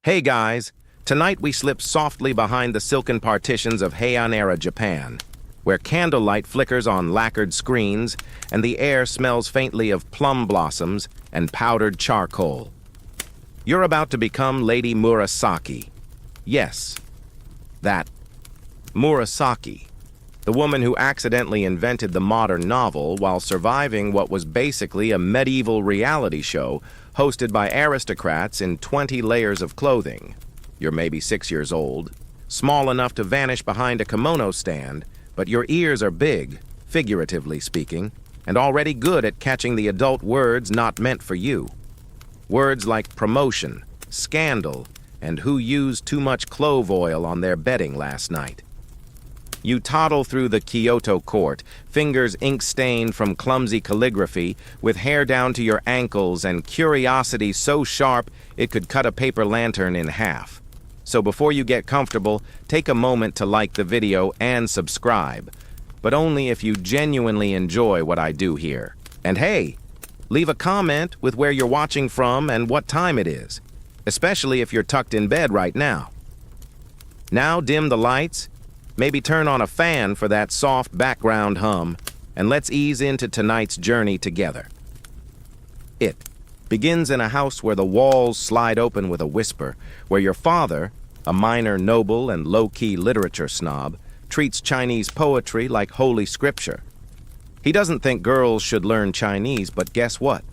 Hey guys, tonight we slip softly behind the silken partitions of Heian-era Japan, where candlelight flickers on lacquered screens and the air smells faintly of plum blossoms and powdered charcoal. You're about to become Lady Murasaki. Yes, that Murasaki, the woman who accidentally invented the modern novel while surviving what was basically a medieval reality show hosted by aristocrats in 20 layers of clothing. You're maybe 6 years old, small enough to vanish behind a kimono stand, but your ears are big, figuratively speaking, and already good at catching the adult words not meant for you. Words like promotion, scandal, and who used too much clove oil on their bedding last night. You toddle through the Kyoto court, fingers ink-stained from clumsy calligraphy, with hair down to your ankles and curiosity so sharp it could cut a paper lantern in half. So before you get comfortable, take a moment to like the video and subscribe, but only if you genuinely enjoy what I do here. And hey, leave a comment with where you're watching from and what time it is, especially if you're tucked in bed right now. Now dim the lights, maybe turn on a fan for that soft background hum, and let's ease into tonight's journey together. It begins in a house where the walls slide open with a whisper, where your father, a minor noble and low-key literature snob, treats Chinese poetry like holy scripture. He doesn't think girls should learn Chinese, but guess what?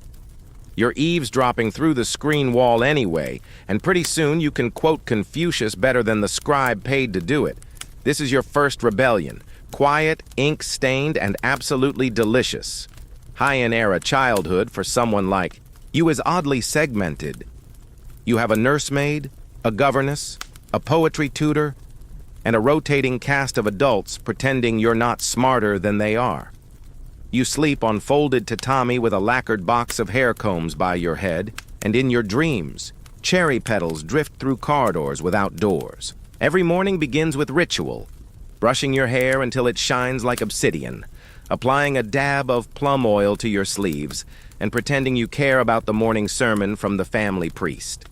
You're eavesdropping through the screen wall anyway, and pretty soon you can quote Confucius better than the scribe paid to do it. This is your first rebellion, quiet, ink-stained, and absolutely delicious. Heian-era childhood for someone like you is oddly segmented. You have a nursemaid, a governess, a poetry tutor, and a rotating cast of adults pretending you're not smarter than they are. You sleep on folded tatami with a lacquered box of hair combs by your head, and in your dreams, cherry petals drift through corridors without doors. Every morning begins with ritual, brushing your hair until it shines like obsidian, applying a dab of plum oil to your sleeves, and pretending you care about the morning sermon from the family priest.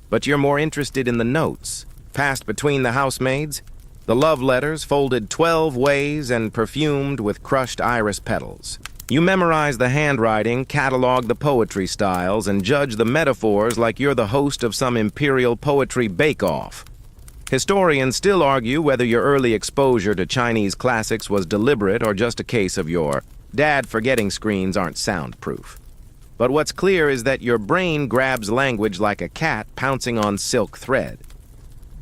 But you're more interested in the notes, passed between the housemaids, the love letters folded 12 ways and perfumed with crushed iris petals. You memorize the handwriting, catalog the poetry styles, and judge the metaphors like you're the host of some imperial poetry bake-off. Historians still argue whether your early exposure to Chinese classics was deliberate or just a case of your dad forgetting screens aren't soundproof. But what's clear is that your brain grabs language like a cat pouncing on silk thread.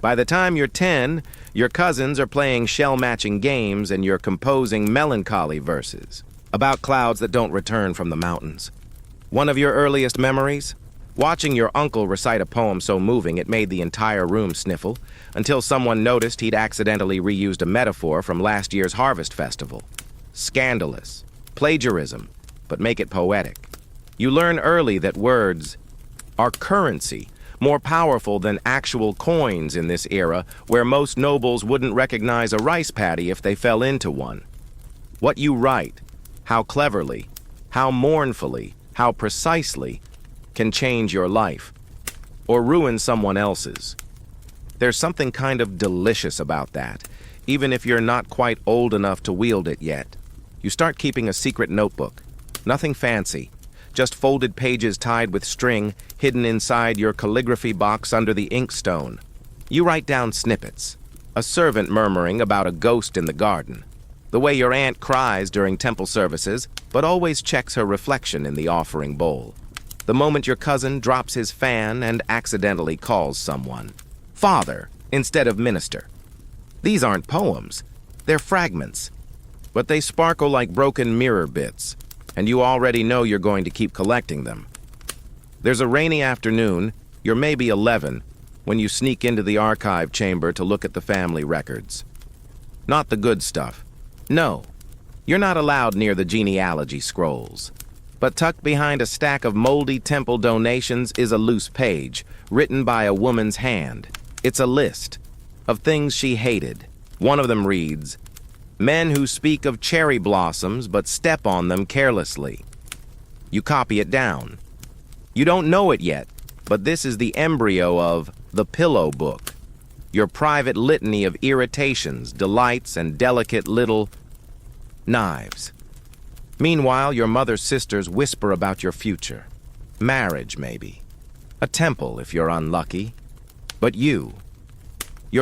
By the time you're 10, your cousins are playing shell-matching games and you're composing melancholy verses about clouds that don't return from the mountains. One of your earliest memories? Watching your uncle recite a poem so moving it made the entire room sniffle, until someone noticed he'd accidentally reused a metaphor from last year's harvest festival. Scandalous. Plagiarism, but make it poetic. You learn early that words are currency, more powerful than actual coins in this era where most nobles wouldn't recognize a rice paddy if they fell into one. What you write, how cleverly, how mournfully, how precisely, can change your life, or ruin someone else's. There's something kind of delicious about that, even if you're not quite old enough to wield it yet. You start keeping a secret notebook. Nothing fancy, just folded pages tied with string hidden inside your calligraphy box under the inkstone. You write down snippets, a servant murmuring about a ghost in the garden, the way your aunt cries during temple services, but always checks her reflection in the offering bowl. The moment your cousin drops his fan and accidentally calls someone father instead of minister. These aren't poems, they're fragments, but they sparkle like broken mirror bits, and you already know you're going to keep collecting them. There's a rainy afternoon, you're maybe 11, when you sneak into the archive chamber to look at the family records. Not the good stuff. No, you're not allowed near the genealogy scrolls. But tucked behind a stack of moldy temple donations is a loose page, written by a woman's hand. It's a list of things she hated. One of them reads, "Men who speak of cherry blossoms but step on them carelessly." You copy it down. You don't know it yet, but this is the embryo of the pillow book, your private litany of irritations, delights, and delicate little knives. Meanwhile, your mother's sisters whisper about your future. Marriage, maybe. A temple, if you're unlucky. But you're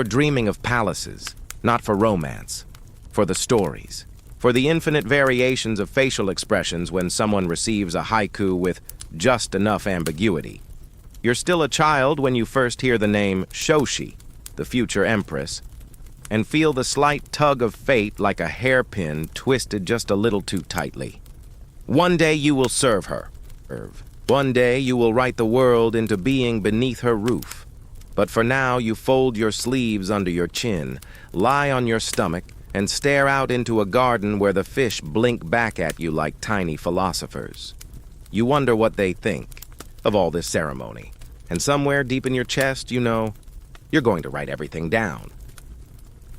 dreaming of palaces, not for romance, for the stories, for the infinite variations of facial expressions when someone receives a haiku with just enough ambiguity. You're still a child when you first hear the name Shoshi, the future empress, and feel the slight tug of fate like a hairpin twisted just a little too tightly. One day you will serve her. One day you will write the world into being beneath her roof. But for now you fold your sleeves under your chin, lie on your stomach, and stare out into a garden where the fish blink back at you like tiny philosophers. You wonder what they think of all this ceremony. And somewhere deep in your chest, you know, you're going to write everything down.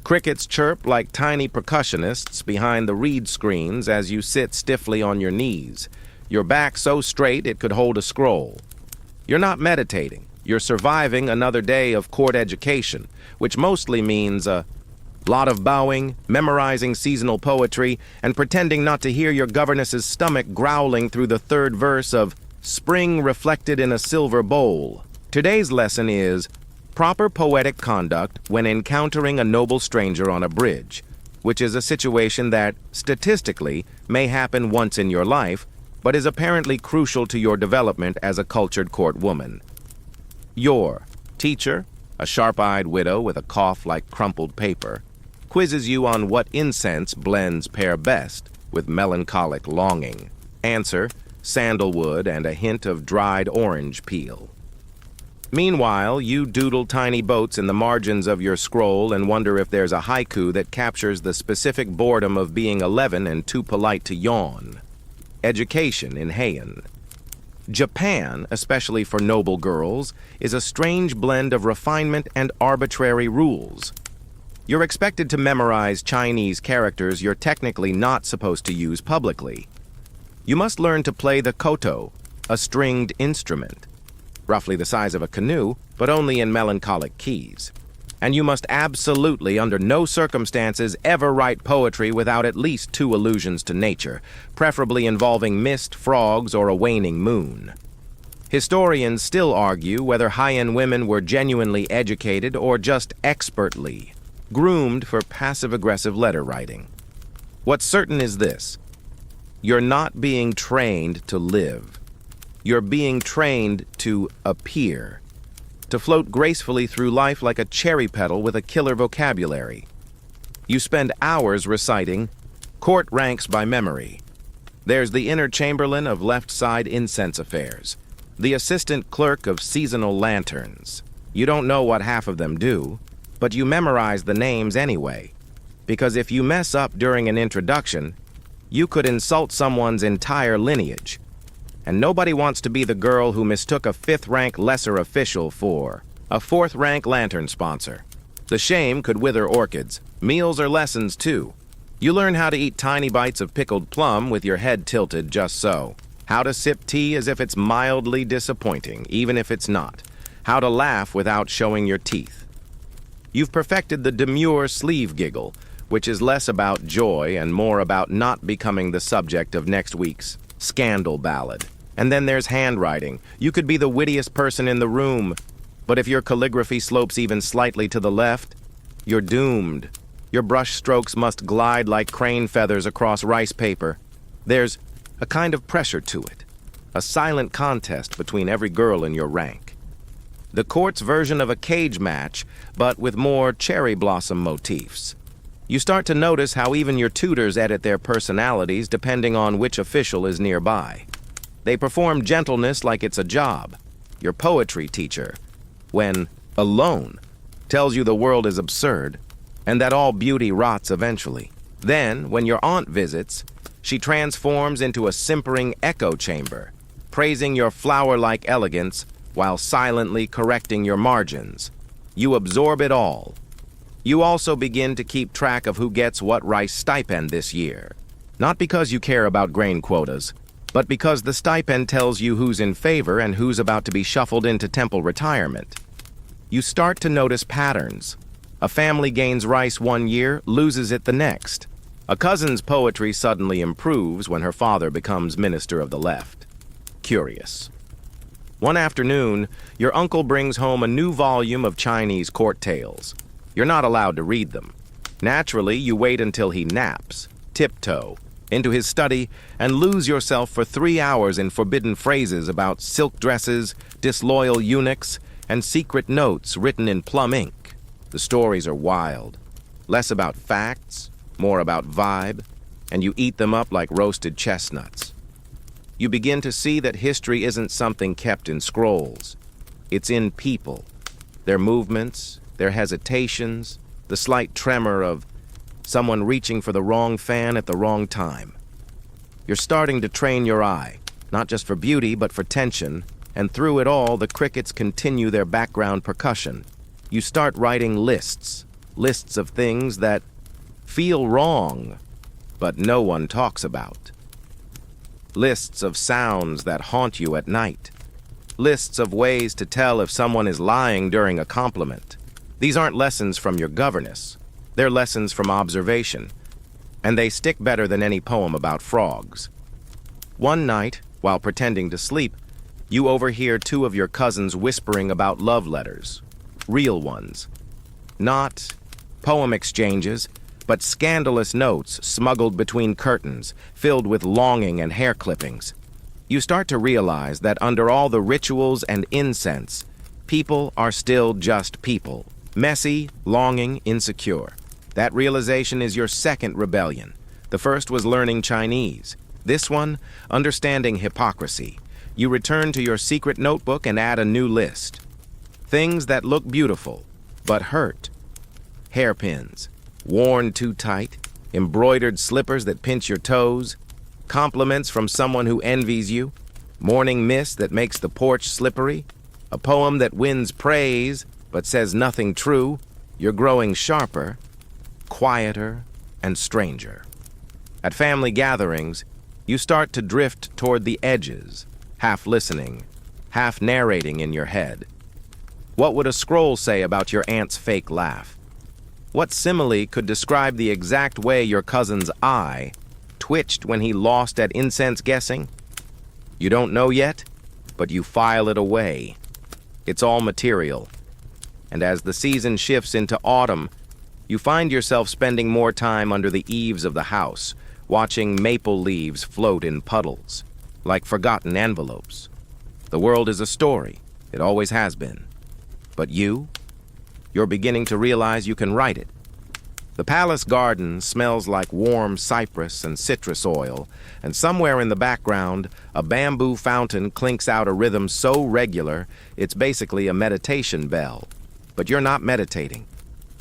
Crickets chirp like tiny percussionists behind the reed screens as you sit stiffly on your knees, your back so straight it could hold a scroll. You're not meditating. You're surviving another day of court education, which mostly means a lot of bowing, memorizing seasonal poetry, and pretending not to hear your governess's stomach growling through the third verse of Spring Reflected in a Silver Bowl. Today's lesson is proper poetic conduct when encountering a noble stranger on a bridge, which is a situation that, statistically, may happen once in your life, but is apparently crucial to your development as a cultured court woman. Your teacher, a sharp-eyed widow with a cough like crumpled paper, quizzes you on what incense blends pair best with melancholic longing. Answer, sandalwood and a hint of dried orange peel. Meanwhile, you doodle tiny boats in the margins of your scroll and wonder if there's a haiku that captures the specific boredom of being 11 and too polite to yawn. Education in Heian. Japan, especially for noble girls, is a strange blend of refinement and arbitrary rules. You're expected to memorize Chinese characters you're technically not supposed to use publicly. You must learn to play the koto, a stringed instrument, roughly the size of a canoe, but only in melancholic keys. And you must absolutely, under no circumstances, ever write poetry without at least 2 allusions to nature, preferably involving mist, frogs, or a waning moon. Historians still argue whether Heian women were genuinely educated or just expertly groomed for passive-aggressive letter writing. What's certain is this: you're not being trained to live. You're being trained to appear, to float gracefully through life like a cherry petal with a killer vocabulary. You spend hours reciting court ranks by memory. There's the inner chamberlain of left-side incense affairs, the assistant clerk of seasonal lanterns. You don't know what half of them do, but you memorize the names anyway, because if you mess up during an introduction, you could insult someone's entire lineage. And nobody wants to be the girl who mistook a 5th-rank lesser official for a 4th-rank lantern sponsor. The shame could wither orchids. Meals are lessons, too. You learn how to eat tiny bites of pickled plum with your head tilted just so. How to sip tea as if it's mildly disappointing, even if it's not. How to laugh without showing your teeth. You've perfected the demure sleeve giggle, which is less about joy and more about not becoming the subject of next week's scandal ballad. And then there's handwriting. You could be the wittiest person in the room, but if your calligraphy slopes even slightly to the left, you're doomed. Your brush strokes must glide like crane feathers across rice paper. There's a kind of pressure to it, a silent contest between every girl in your rank. The court's version of a cage match, but with more cherry blossom motifs. You start to notice how even your tutors edit their personalities depending on which official is nearby. They perform gentleness like it's a job. Your poetry teacher, when alone, tells you the world is absurd and that all beauty rots eventually. Then, when your aunt visits, she transforms into a simpering echo chamber, praising your flower-like elegance while silently correcting your margins. You absorb it all. You also begin to keep track of who gets what rice stipend this year. Not because you care about grain quotas, but because the stipend tells you who's in favor and who's about to be shuffled into temple retirement. You start to notice patterns. A family gains rice one year, loses it the next. A cousin's poetry suddenly improves when her father becomes minister of the left. Curious. One afternoon, your uncle brings home a new volume of Chinese court tales. You're not allowed to read them. Naturally, you wait until he naps, tiptoe, into his study and lose yourself for 3 hours in forbidden phrases about silk dresses, disloyal eunuchs, and secret notes written in plum ink. The stories are wild. Less about facts, more about vibe, and you eat them up like roasted chestnuts. You begin to see that history isn't something kept in scrolls. It's in people, their movements, their hesitations, the slight tremor of someone reaching for the wrong fan at the wrong time. You're starting to train your eye, not just for beauty, but for tension, and through it all, the crickets continue their background percussion. You start writing lists of things that feel wrong, but no one talks about. Lists of sounds that haunt you at night. Lists of ways to tell if someone is lying during a compliment. These aren't lessons from your governess. They're lessons from observation, and they stick better than any poem about frogs. One night, while pretending to sleep, you overhear 2 of your cousins whispering about love letters. Real ones. Not poem exchanges, but scandalous notes smuggled between curtains, filled with longing and hair clippings. You start to realize that under all the rituals and incense, people are still just people. Messy, longing, insecure. That realization is your second rebellion. The first was learning Chinese. This one, understanding hypocrisy. You return to your secret notebook and add a new list. Things that look beautiful, but hurt. Hairpins, worn too tight, embroidered slippers that pinch your toes, compliments from someone who envies you, morning mist that makes the porch slippery, a poem that wins praise but says nothing true. You're growing sharper, quieter, and stranger. At family gatherings, you start to drift toward the edges, half listening, half narrating in your head. What would a scroll say about your aunt's fake laugh? What simile could describe the exact way your cousin's eye twitched when he lost at incense guessing? You don't know yet, but you file it away. It's all material. And as the season shifts into autumn, you find yourself spending more time under the eaves of the house, watching maple leaves float in puddles, like forgotten envelopes. The world is a story. It always has been. But you're beginning to realize you can write it. The palace garden smells like warm cypress and citrus oil, and somewhere in the background, a bamboo fountain clinks out a rhythm so regular, it's basically a meditation bell. But you're not meditating.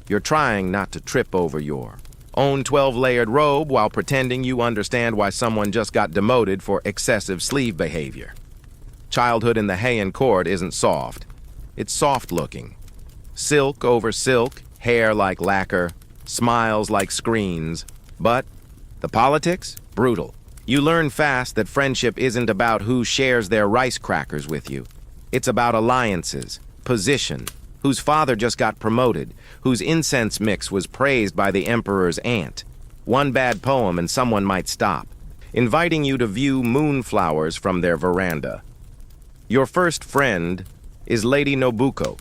You're trying not to trip over your own 12-layered robe while pretending you understand why someone just got demoted for excessive sleeve behavior. Childhood in the Heian court isn't soft. It's soft-looking. Silk over silk, hair like lacquer, smiles like screens. But the politics? Brutal. You learn fast that friendship isn't about who shares their rice crackers with you. It's about alliances, position, whose father just got promoted, whose incense mix was praised by the emperor's aunt. One bad poem and someone might stop, inviting you to view moonflowers from their veranda. Your first friend is Lady Nobuko,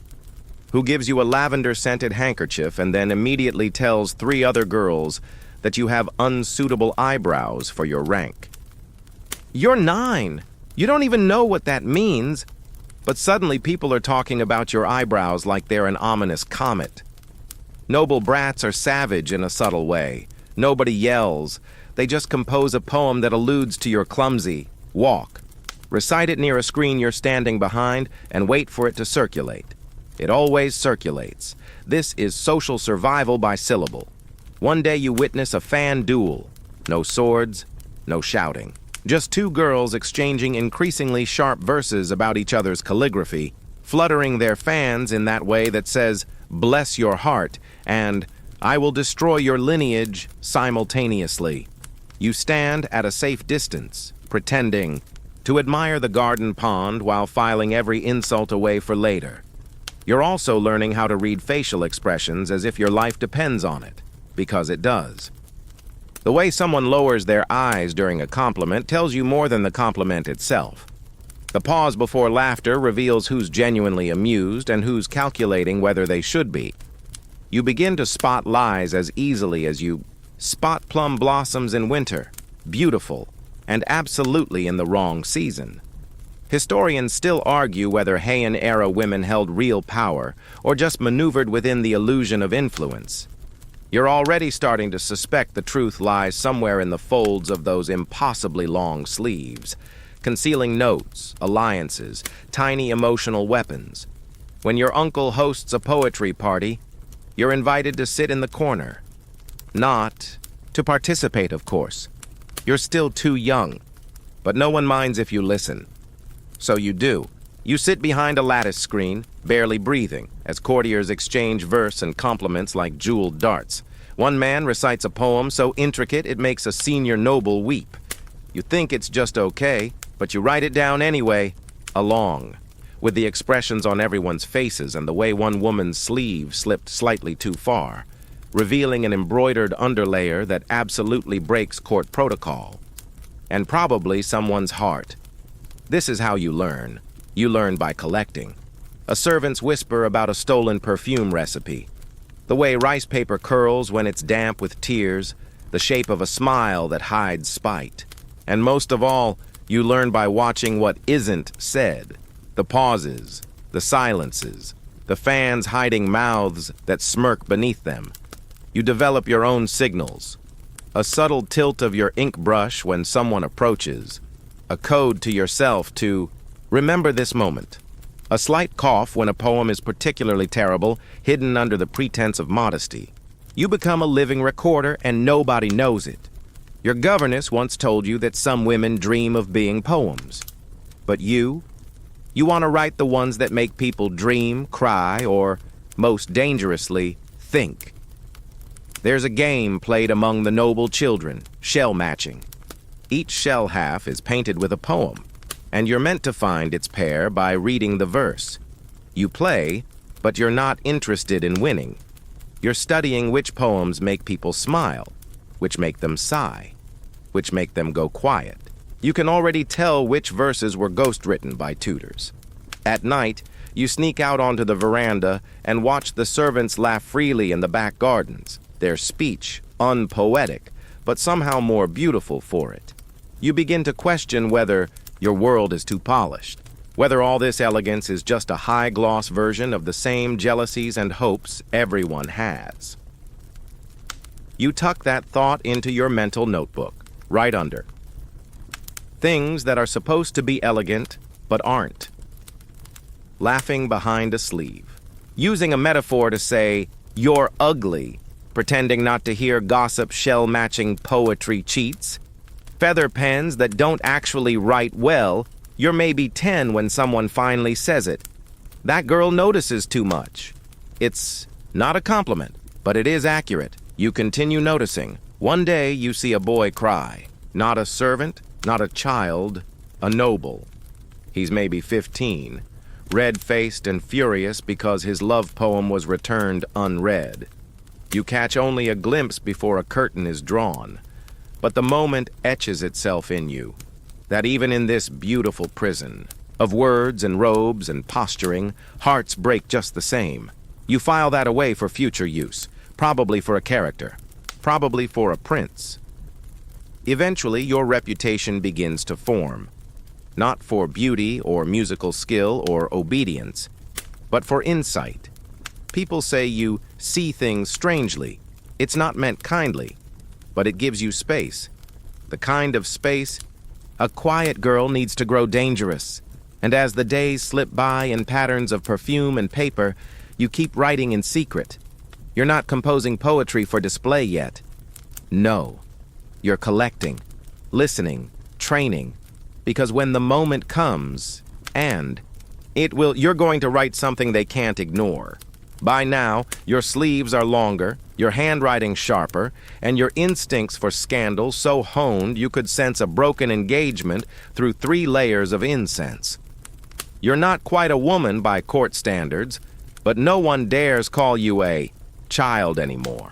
who gives you a lavender-scented handkerchief and then immediately tells 3 other girls that you have unsuitable eyebrows for your rank. You're 9. You don't even know what that means, but suddenly people are talking about your eyebrows like they're an ominous comet. Noble brats are savage in a subtle way. Nobody yells. They just compose a poem that alludes to your clumsy walk. Recite it near a screen you're standing behind and wait for it to circulate. It always circulates. This is social survival by syllable. One day you witness a fan duel. No swords, no shouting. Just 2 girls exchanging increasingly sharp verses about each other's calligraphy, fluttering their fans in that way that says, "Bless your heart," and "I will destroy your lineage" simultaneously. You stand at a safe distance, pretending to admire the garden pond while filing every insult away for later. You're also learning how to read facial expressions as if your life depends on it, because it does. The way someone lowers their eyes during a compliment tells you more than the compliment itself. The pause before laughter reveals who's genuinely amused and who's calculating whether they should be. You begin to spot lies as easily as you spot plum blossoms in winter, beautiful, and absolutely in the wrong season. Historians still argue whether Heian-era women held real power or just maneuvered within the illusion of influence. You're already starting to suspect the truth lies somewhere in the folds of those impossibly long sleeves, concealing notes, alliances, tiny emotional weapons. When your uncle hosts a poetry party, you're invited to sit in the corner. Not to participate, of course. You're still too young, but no one minds if you listen. So you do. You sit behind a lattice screen, barely breathing, as courtiers exchange verse and compliments like jeweled darts. One man recites a poem so intricate it makes a senior noble weep. You think it's just okay, but you write it down anyway, along, with the expressions on everyone's faces and the way one woman's sleeve slipped slightly too far, revealing an embroidered underlayer that absolutely breaks court protocol. And probably someone's heart. This is how you learn. You learn by collecting. A servant's whisper about a stolen perfume recipe. The way rice paper curls when it's damp with tears. The shape of a smile that hides spite. And most of all, you learn by watching what isn't said. The pauses, the silences, the fans hiding mouths that smirk beneath them. You develop your own signals. A subtle tilt of your ink brush when someone approaches. A code to yourself to remember this moment. A slight cough when a poem is particularly terrible, hidden under the pretense of modesty. You become a living recorder and nobody knows it. Your governess once told you that some women dream of being poems. But you want to write the ones that make people dream, cry, or, most dangerously, think. There's a game played among the noble children, shell matching. Each shell half is painted with a poem, and you're meant to find its pair by reading the verse. You play, but you're not interested in winning. You're studying which poems make people smile, which make them sigh, which make them go quiet. You can already tell which verses were ghost-written by tutors. At night, you sneak out onto the veranda and watch the servants laugh freely in the back gardens, their speech unpoetic, but somehow more beautiful for it. You begin to question whether your world is too polished, whether all this elegance is just a high-gloss version of the same jealousies and hopes everyone has. You tuck that thought into your mental notebook, right under. Things that are supposed to be elegant, but aren't. Laughing behind a sleeve. Using a metaphor to say, you're ugly, pretending not to hear gossip shell-matching poetry cheats. Feather pens that don't actually write well. You're maybe 10 when someone finally says it. That girl notices too much. It's not a compliment, but it is accurate. You continue noticing. One day you see a boy cry. Not a servant, not a child, a noble. He's maybe 15, red-faced and furious because his love poem was returned unread. You catch only a glimpse before a curtain is drawn. But the moment etches itself in you, that even in this beautiful prison, of words and robes and posturing, hearts break just the same. You file that away for future use, probably for a character, probably for a prince. Eventually, your reputation begins to form, not for beauty or musical skill or obedience, but for insight. People say you see things strangely. It's not meant kindly, but it gives you space. The kind of space a quiet girl needs to grow dangerous. And as the days slip by in patterns of perfume and paper, you keep writing in secret. You're not composing poetry for display yet. No, you're collecting, listening, training, because when the moment comes, you're going to write something they can't ignore. By now, your sleeves are longer, your handwriting sharper, and your instincts for scandal so honed you could sense a broken engagement through 3 layers of incense. You're not quite a woman by court standards, But no one dares call you a child anymore.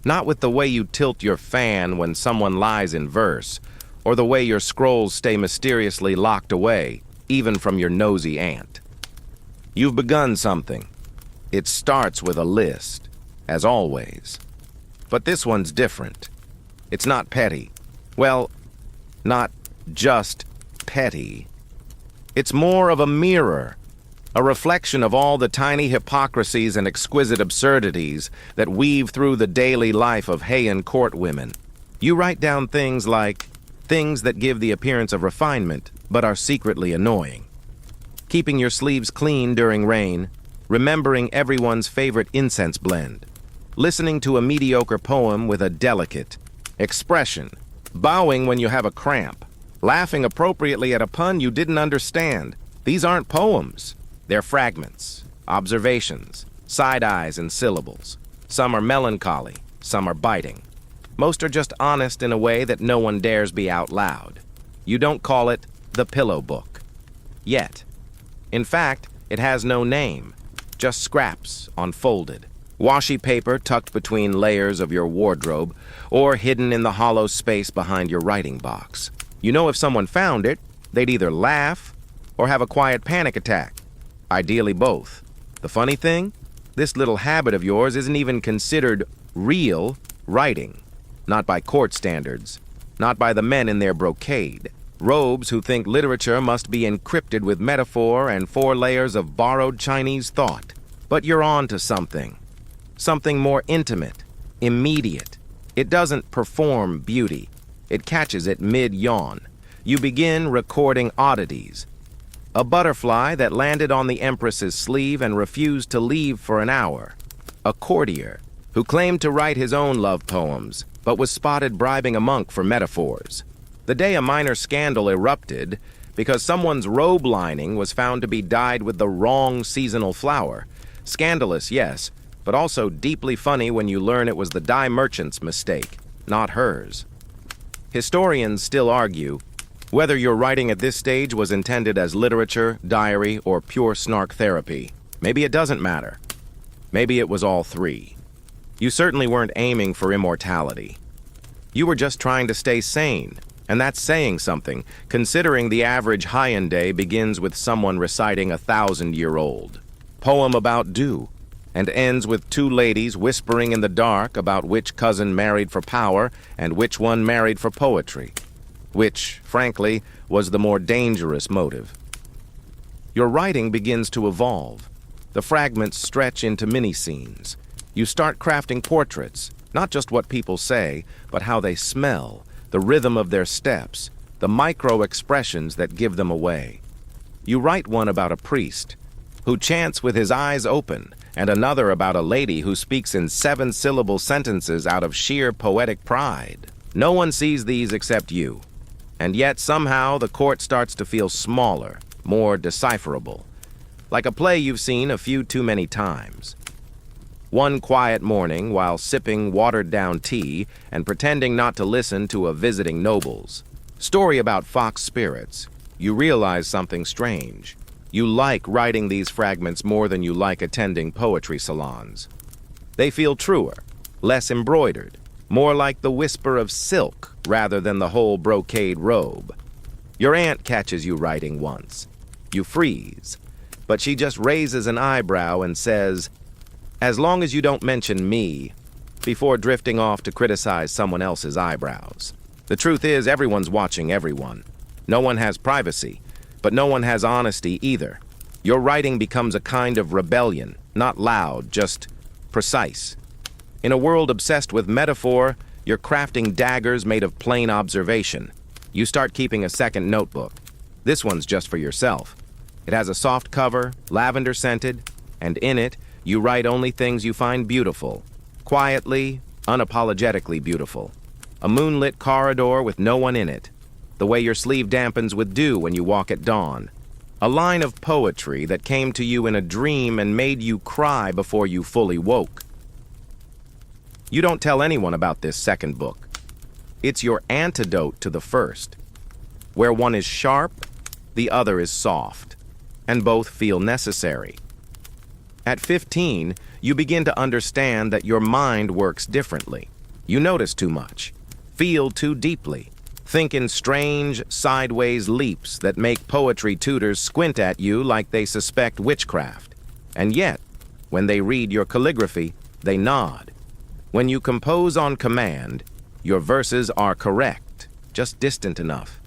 Not with the way you tilt your fan when someone lies in verse, or the way your scrolls stay mysteriously locked away, even from your nosy aunt. You've begun something. It starts with a list, as always. But this one's different. It's not petty. Well, not just petty. It's more of a mirror, a reflection of all the tiny hypocrisies and exquisite absurdities that weave through the daily life of Heian court women. You write down things like things that give the appearance of refinement but are secretly annoying. Keeping your sleeves clean during rain, remembering everyone's favorite incense blend, listening to a mediocre poem with a delicate expression, bowing when you have a cramp, laughing appropriately at a pun you didn't understand. These aren't poems. They're fragments, observations, side eyes and syllables. Some are melancholy, some are biting. Most are just honest in a way that no one dares be out loud. You don't call it the pillow book. Yet. In fact, it has no name, just scraps unfolded. Washi paper tucked between layers of your wardrobe or hidden in the hollow space behind your writing box. You know if someone found it, they'd either laugh or have a quiet panic attack. Ideally both. The funny thing? This little habit of yours isn't even considered real writing. Not by court standards. Not by the men in their brocade. Robes who think literature must be encrypted with metaphor and 4 layers of borrowed Chinese thought. But you're on to something. Something more intimate, immediate. It doesn't perform beauty. It catches it mid-yawn. You begin recording oddities. A butterfly that landed on the Empress's sleeve and refused to leave for an hour. A courtier who claimed to write his own love poems, but was spotted bribing a monk for metaphors. The day a minor scandal erupted because someone's robe lining was found to be dyed with the wrong seasonal flower. Scandalous, yes, but also deeply funny when you learn it was the dye merchant's mistake, not hers. Historians still argue whether your writing at this stage was intended as literature, diary, or pure snark therapy. Maybe it doesn't matter. Maybe it was all 3. You certainly weren't aiming for immortality. You were just trying to stay sane, and that's saying something, considering the average Heian day begins with someone reciting a 1,000-year-old poem about dew, and ends with 2 ladies whispering in the dark about which cousin married for power and which one married for poetry. Which, frankly, was the more dangerous motive. Your writing begins to evolve. The fragments stretch into mini-scenes. You start crafting portraits, not just what people say, but how they smell, the rhythm of their steps, the micro-expressions that give them away. You write one about a priest who chants with his eyes open, and another about a lady who speaks in 7-syllable sentences out of sheer poetic pride. No one sees these except you. And yet, somehow, the court starts to feel smaller, more decipherable. Like a play you've seen a few too many times. One quiet morning, while sipping watered-down tea and pretending not to listen to a visiting noble's story about fox spirits, you realize something strange. You like writing these fragments more than you like attending poetry salons. They feel truer, less embroidered, more like the whisper of silk rather than the whole brocade robe. Your aunt catches you writing once. You freeze, but she just raises an eyebrow and says, "As long as you don't mention me," before drifting off to criticize someone else's eyebrows. The truth is, everyone's watching everyone. No one has privacy, but no one has honesty either. Your writing becomes a kind of rebellion, not loud, just precise. In a world obsessed with metaphor, you're crafting daggers made of plain observation. You start keeping a second notebook. This one's just for yourself. It has a soft cover, lavender-scented, and in it, you write only things you find beautiful. Quietly, unapologetically beautiful. A moonlit corridor with no one in it. The way your sleeve dampens with dew when you walk at dawn. A line of poetry that came to you in a dream and made you cry before you fully woke. You don't tell anyone about this second book. It's your antidote to the first. Where one is sharp, the other is soft, and both feel necessary. At 15, you begin to understand that your mind works differently. You notice too much, feel too deeply, think in strange, sideways leaps that make poetry tutors squint at you like they suspect witchcraft. And yet, when they read your calligraphy, they nod. When you compose on command, your verses are correct, just distant enough,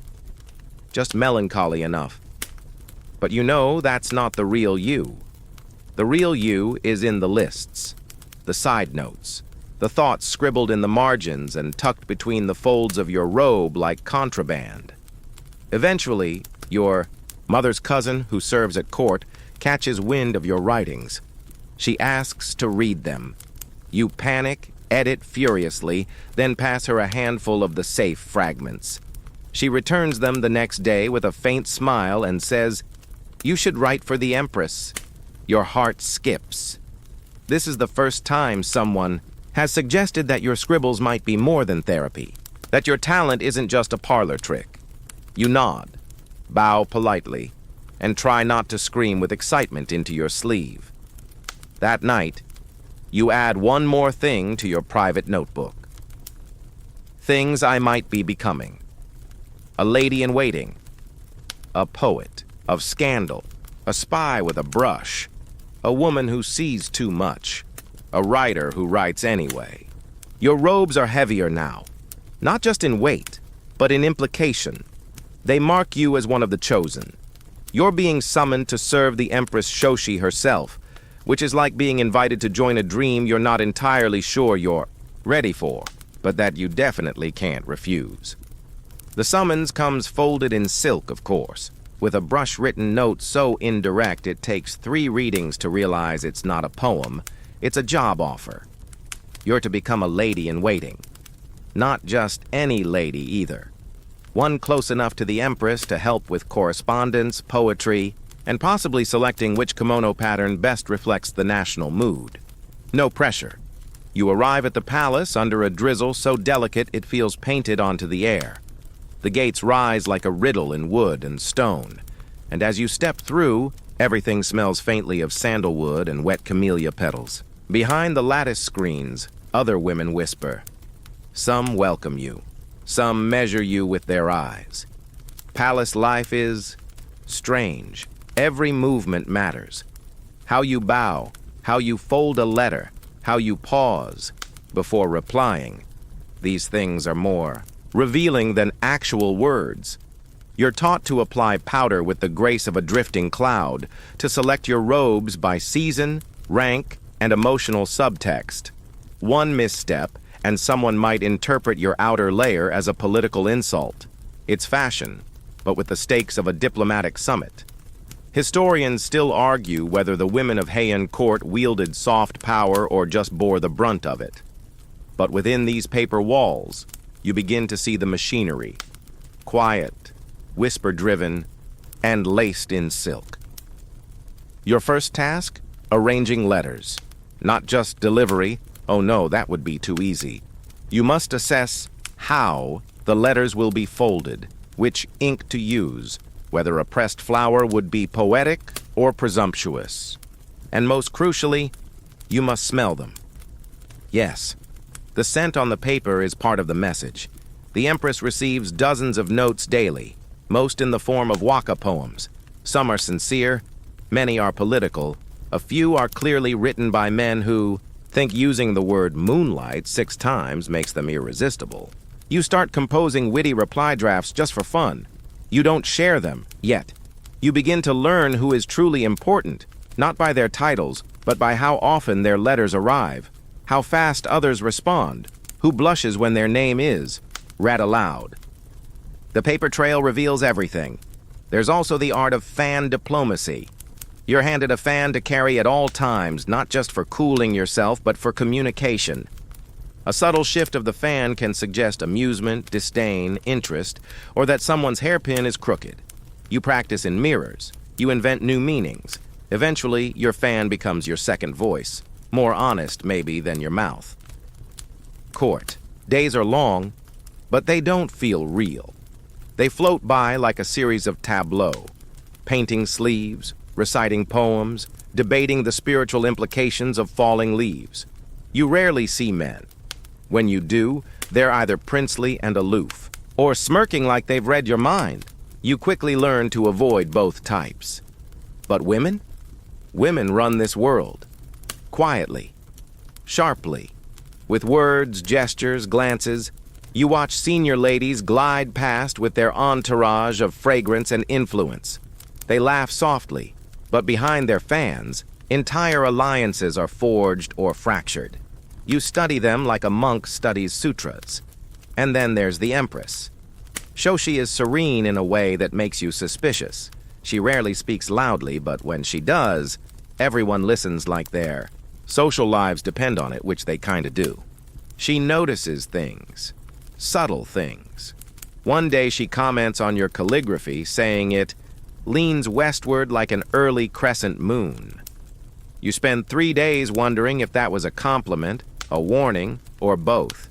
just melancholy enough. But you know that's not the real you. The real you is in the lists, the side notes, the thoughts scribbled in the margins and tucked between the folds of your robe like contraband. Eventually, your mother's cousin who serves at court catches wind of your writings. She asks to read them. You panic, edit furiously, then pass her a handful of the safe fragments. She returns them the next day with a faint smile and says, "You should write for the Empress." Your heart skips. This is the first time someone has suggested that your scribbles might be more than therapy, that your talent isn't just a parlor trick. You nod, bow politely, and try not to scream with excitement into your sleeve. That night, you add one more thing to your private notebook. Things I might be becoming. A lady in waiting. A poet of scandal. A spy with a brush. A woman who sees too much. A writer who writes anyway. Your robes are heavier now, not just in weight, but in implication. They mark you as one of the chosen. You're being summoned to serve the Empress Shoshi herself, which is like being invited to join a dream you're not entirely sure you're ready for, but that you definitely can't refuse. The summons comes folded in silk, of course, with a brush-written note so indirect it takes 3 readings to realize it's not a poem, it's a job offer. You're to become a lady in waiting. Not just any lady either. One close enough to the Empress to help with correspondence, poetry, and possibly selecting which kimono pattern best reflects the national mood. No pressure. You arrive at the palace under a drizzle so delicate it feels painted onto the air. The gates rise like a riddle in wood and stone, and as you step through, everything smells faintly of sandalwood and wet camellia petals. Behind the lattice screens, other women whisper. Some welcome you. Some measure you with their eyes. Palace life is strange. Every movement matters. How you bow, how you fold a letter, how you pause before replying. These things are more revealing than actual words. You're taught to apply powder with the grace of a drifting cloud, to select your robes by season, rank, and emotional subtext. One misstep, and someone might interpret your outer layer as a political insult. It's fashion, but with the stakes of a diplomatic summit. Historians still argue whether the women of Heian court wielded soft power or just bore the brunt of it. But within these paper walls, you begin to see the machinery, quiet, whisper-driven, and laced in silk. Your first task? Arranging letters. Not just delivery. Oh no, that would be too easy. You must assess how the letters will be folded, which ink to use, whether a pressed flower would be poetic or presumptuous. And most crucially, you must smell them. Yes, the scent on the paper is part of the message. The Empress receives dozens of notes daily, most in the form of waka poems. Some are sincere, many are political, a few are clearly written by men who think using the word moonlight 6 times makes them irresistible. You start composing witty reply drafts just for fun. You don't share them, yet. You begin to learn who is truly important, not by their titles, but by how often their letters arrive, how fast others respond, who blushes when their name is read aloud. The paper trail reveals everything. There's also the art of fan diplomacy. You're handed a fan to carry at all times, not just for cooling yourself, but for communication. A subtle shift of the fan can suggest amusement, disdain, interest, or that someone's hairpin is crooked. You practice in mirrors. You invent new meanings. Eventually, your fan becomes your second voice, more honest, maybe, than your mouth. Court. Days are long, but they don't feel real. They float by like a series of tableaux, painting sleeves, reciting poems, debating the spiritual implications of falling leaves. You rarely see men. When you do, they're either princely and aloof, or smirking like they've read your mind. You quickly learn to avoid both types. But women? Women run this world. Quietly. Sharply. With words, gestures, glances. You watch senior ladies glide past with their entourage of fragrance and influence. They laugh softly, but behind their fans, entire alliances are forged or fractured. You study them like a monk studies sutras. And then there's the Empress. Shoshi is serene in a way that makes you suspicious. She rarely speaks loudly, but when she does, everyone listens like their social lives depend on it, which they kinda do. She notices things. Subtle things. One day she comments on your calligraphy, saying it leans westward like an early crescent moon. You spend 3 days wondering if that was a compliment, a warning, or both.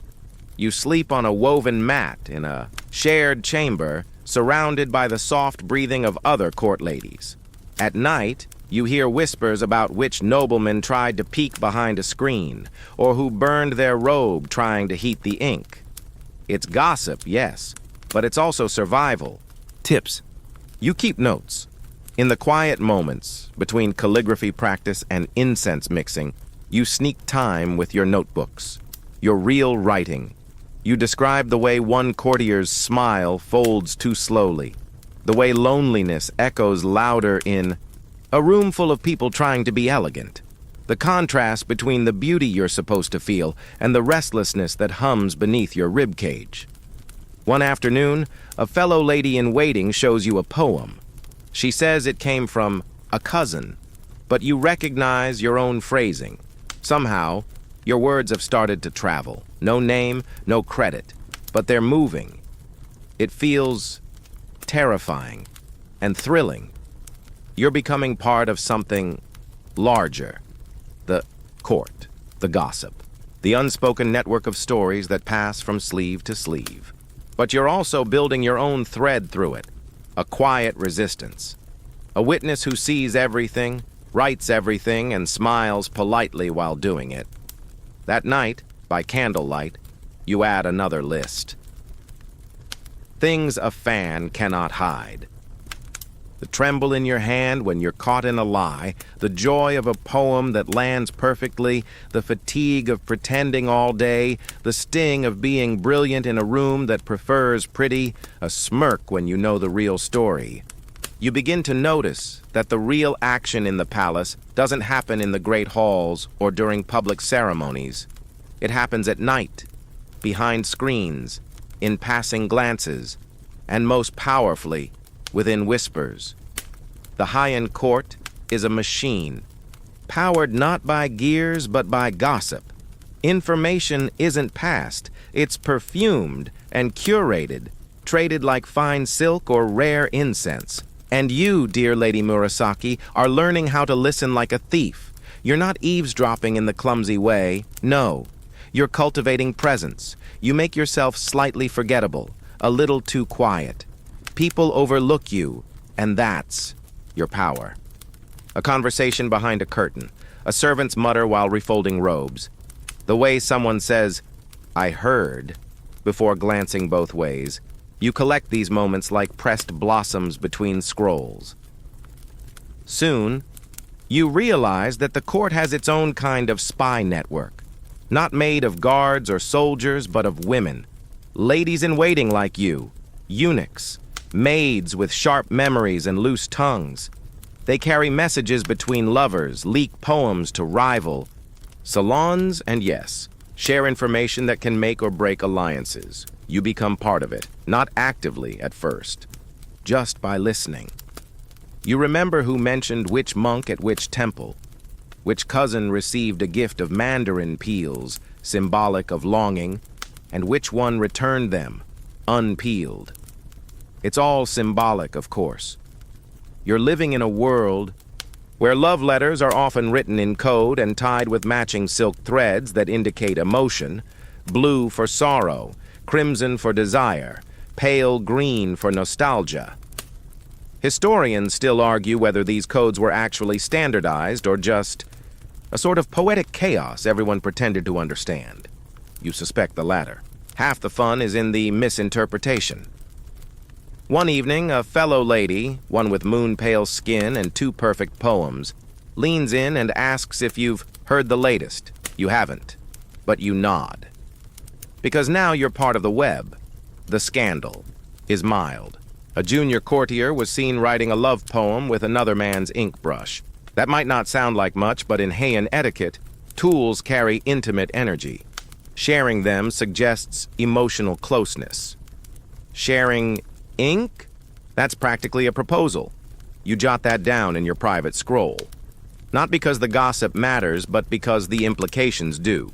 You sleep on a woven mat in a shared chamber, surrounded by the soft breathing of other court ladies. At night, you hear whispers about which nobleman tried to peek behind a screen, or who burned their robe trying to heat the ink. It's gossip, yes, but it's also survival. Tips. You keep notes. In the quiet moments between calligraphy practice and incense mixing, you sneak time with your notebooks, your real writing. You describe the way one courtier's smile folds too slowly, the way loneliness echoes louder in a room full of people trying to be elegant, the contrast between the beauty you're supposed to feel and the restlessness that hums beneath your ribcage. One afternoon, a fellow lady-in-waiting shows you a poem. She says it came from a cousin, but you recognize your own phrasing. Somehow, your words have started to travel. No name, no credit, but they're moving. It feels terrifying and thrilling. You're becoming part of something larger. The court, the gossip, the unspoken network of stories that pass from sleeve to sleeve. But you're also building your own thread through it, a quiet resistance. A witness who sees everything, writes everything, and smiles politely while doing it. That night, by candlelight, you add another list. Things a fan cannot hide. The tremble in your hand when you're caught in a lie, the joy of a poem that lands perfectly, the fatigue of pretending all day, the sting of being brilliant in a room that prefers pretty, a smirk when you know the real story. You begin to notice that the real action in the palace doesn't happen in the great halls or during public ceremonies. It happens at night, behind screens, in passing glances, and most powerfully, within whispers. The high-end court is a machine, powered not by gears but by gossip. Information isn't passed, it's perfumed and curated, traded like fine silk or rare incense. And you, dear Lady Murasaki, are learning how to listen like a thief. You're not eavesdropping in the clumsy way, no. You're cultivating presence. You make yourself slightly forgettable, a little too quiet. People overlook you, and that's your power. A conversation behind a curtain, a servant's mutter while refolding robes. The way someone says, "I heard," before glancing both ways. You collect these moments like pressed blossoms between scrolls. Soon, you realize that the court has its own kind of spy network, not made of guards or soldiers, but of women, ladies-in-waiting like you, eunuchs, maids with sharp memories and loose tongues. They carry messages between lovers, leak poems to rival salons, and yes, share information that can make or break alliances. You become part of it, not actively at first, just by listening. You remember who mentioned which monk at which temple, which cousin received a gift of mandarin peels, symbolic of longing, and which one returned them, unpeeled. It's all symbolic, of course. You're living in a world where love letters are often written in code and tied with matching silk threads that indicate emotion, blue for sorrow, crimson for desire, pale green for nostalgia. Historians still argue whether these codes were actually standardized or just a sort of poetic chaos everyone pretended to understand. You suspect the latter. Half the fun is in the misinterpretation. One evening, a fellow lady, one with moon-pale skin and 2 perfect poems, leans in and asks if you've heard the latest. You haven't, but you nod. Because now you're part of the web. The scandal is mild. A junior courtier was seen writing a love poem with another man's ink brush. That might not sound like much, but in Heian etiquette, tools carry intimate energy. Sharing them suggests emotional closeness. Sharing ink? That's practically a proposal. You jot that down in your private scroll. Not because the gossip matters, but because the implications do.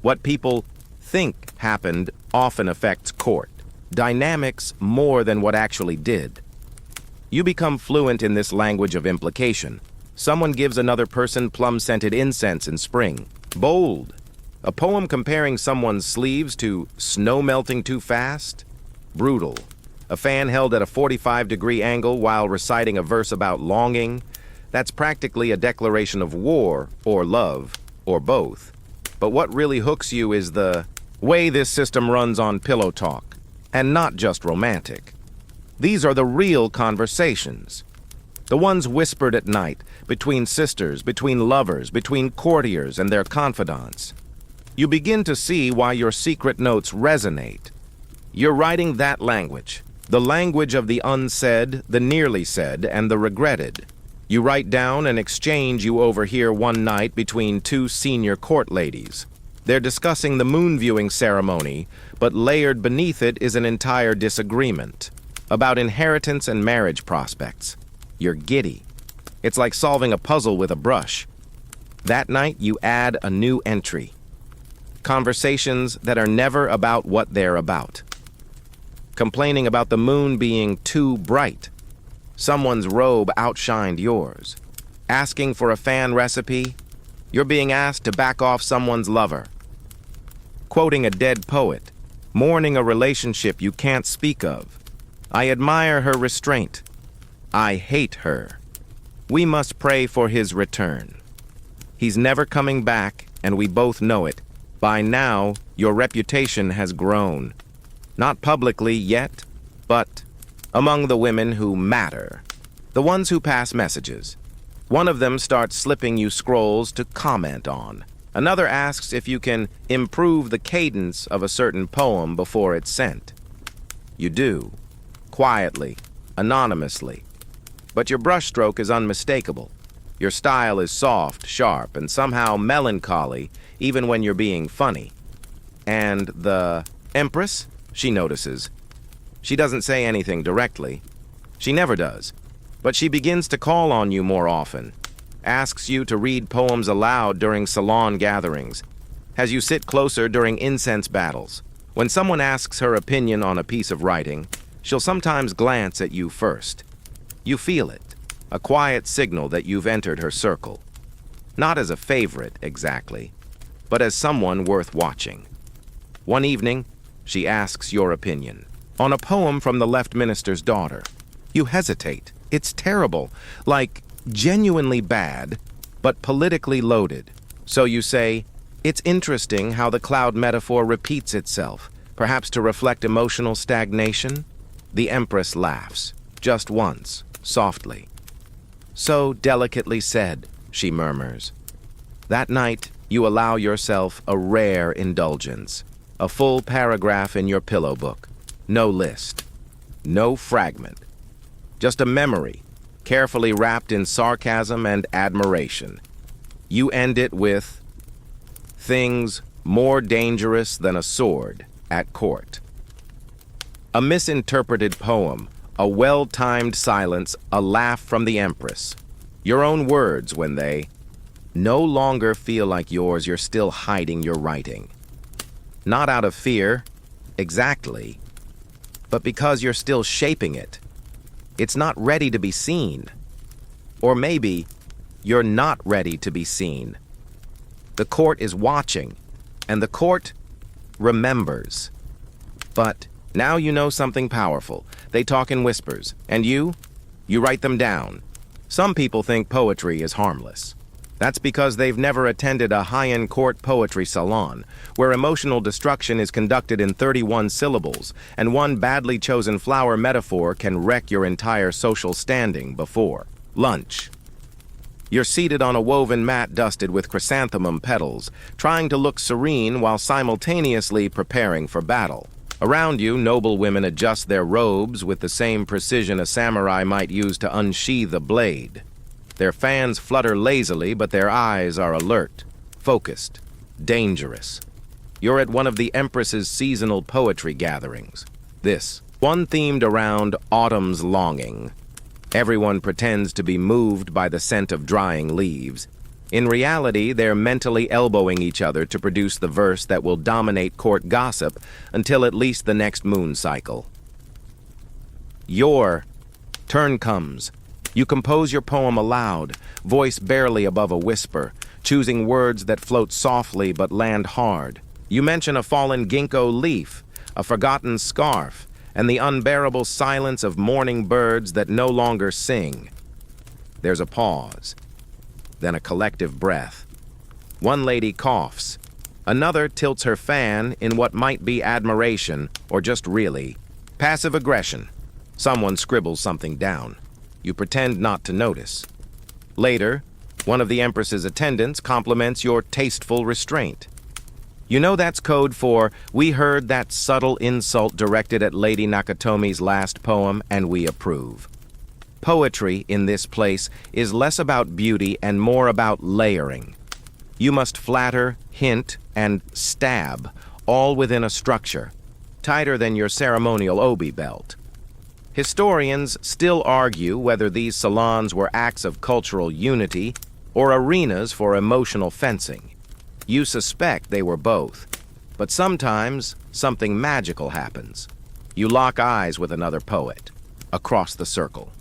What people think happened often affects court. Dynamics more than what actually did. You become fluent in this language of implication. Someone gives another person plum-scented incense in spring. Bold. A poem comparing someone's sleeves to snow melting too fast? Brutal. A fan held at a 45-degree angle while reciting a verse about longing? That's practically a declaration of war, or love, or both. But what really hooks you is the way this system runs on pillow talk, and not just romantic. These are the real conversations. The ones whispered at night, between sisters, between lovers, between courtiers and their confidants. You begin to see why your secret notes resonate. You're writing that language, the language of the unsaid, the nearly said, and the regretted. You write down an exchange you overhear one night between 2 senior court ladies. They're discussing the moon viewing ceremony, but layered beneath it is an entire disagreement about inheritance and marriage prospects. You're giddy. It's like solving a puzzle with a brush. That night, you add a new entry. Conversations that are never about what they're about. Complaining about the moon being too bright. Someone's robe outshined yours. Asking for a fan recipe. You're being asked to back off someone's lover. Quoting a dead poet. Mourning a relationship you can't speak of. I admire her restraint. I hate her. We must pray for his return. He's never coming back, and we both know it. By now, your reputation has grown. Not publicly yet, but among the women who matter. The ones who pass messages. One of them starts slipping you scrolls to comment on. Another asks if you can improve the cadence of a certain poem before it's sent. You do. Quietly, anonymously. But your brushstroke is unmistakable. Your style is soft, sharp, and somehow melancholy, even when you're being funny. And the Empress, she notices. She doesn't say anything directly. She never does. But she begins to call on you more often. Asks you to read poems aloud during salon gatherings. Has you sit closer during incense battles. When someone asks her opinion on a piece of writing, she'll sometimes glance at you first. You feel it. A quiet signal that you've entered her circle. Not as a favorite, exactly, but as someone worth watching. One evening, she asks your opinion. On a poem from the left minister's daughter. You hesitate. It's terrible. Like, genuinely bad, but politically loaded. So you say, it's interesting how the cloud metaphor repeats itself, perhaps to reflect emotional stagnation. The Empress laughs, just once, softly. So delicately said, she murmurs. That night, you allow yourself a rare indulgence. A full paragraph in your pillow book. No list. No fragment. Just a memory, carefully wrapped in sarcasm and admiration. You end it with, things more dangerous than a sword at court. A misinterpreted poem, a well-timed silence, a laugh from the Empress. Your own words when they no longer feel like yours, you're still hiding your writing. Not out of fear, exactly, but because you're still shaping it. It's not ready to be seen. Or maybe you're not ready to be seen. The court is watching, and the court remembers. But now you know something powerful. They talk in whispers, and you You write them down. Some people think poetry is harmless. That's because they've never attended a high-end court poetry salon, where emotional destruction is conducted in 31 syllables, and one badly chosen flower metaphor can wreck your entire social standing before lunch. You're seated on a woven mat dusted with chrysanthemum petals, trying to look serene while simultaneously preparing for battle. Around you, noble women adjust their robes with the same precision a samurai might use to unsheathe a blade. Their fans flutter lazily, but their eyes are alert, focused, dangerous. You're at one of the Empress's seasonal poetry gatherings. This, one themed around autumn's longing. Everyone pretends to be moved by the scent of drying leaves. In reality, they're mentally elbowing each other to produce the verse that will dominate court gossip until at least the next moon cycle. Your turn comes. You compose your poem aloud, voice barely above a whisper, choosing words that float softly but land hard. You mention a fallen ginkgo leaf, a forgotten scarf, and the unbearable silence of mourning birds that no longer sing. There's a pause, then a collective breath. One lady coughs. Another tilts her fan in what might be admiration, or just really passive aggression. Someone scribbles something down. You pretend not to notice. Later, one of the Empress's attendants compliments your tasteful restraint. You know that's code for, "We heard that subtle insult directed at Lady Nakatomi's last poem, and we approve." Poetry, in this place, is less about beauty and more about layering. You must flatter, hint, and stab, all within a structure, tighter than your ceremonial obi belt. Historians still argue whether these salons were acts of cultural unity or arenas for emotional fencing. You suspect they were both, but sometimes something magical happens. You lock eyes with another poet, across the circle.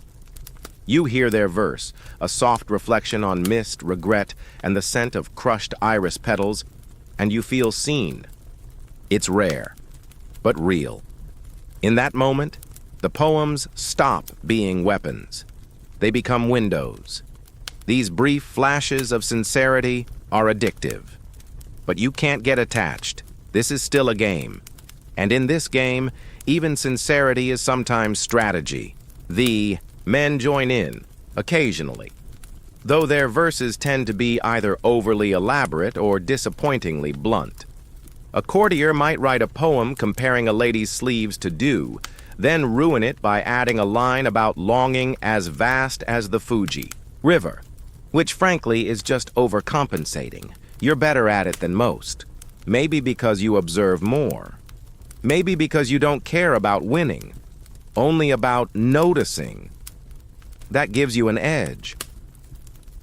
You hear their verse, a soft reflection on mist, regret, and the scent of crushed iris petals, and you feel seen. It's rare, but real. In that moment, the poems stop being weapons. They become windows. These brief flashes of sincerity are addictive. But you can't get attached. This is still a game. And in this game, even sincerity is sometimes strategy. The men join in, occasionally. Though their verses tend to be either overly elaborate or disappointingly blunt. A courtier might write a poem comparing a lady's sleeves to dew, then ruin it by adding a line about longing as vast as the Fuji River, which frankly is just overcompensating. You're better at it than most. Maybe because you observe more. Maybe because you don't care about winning, only about noticing. That gives you an edge.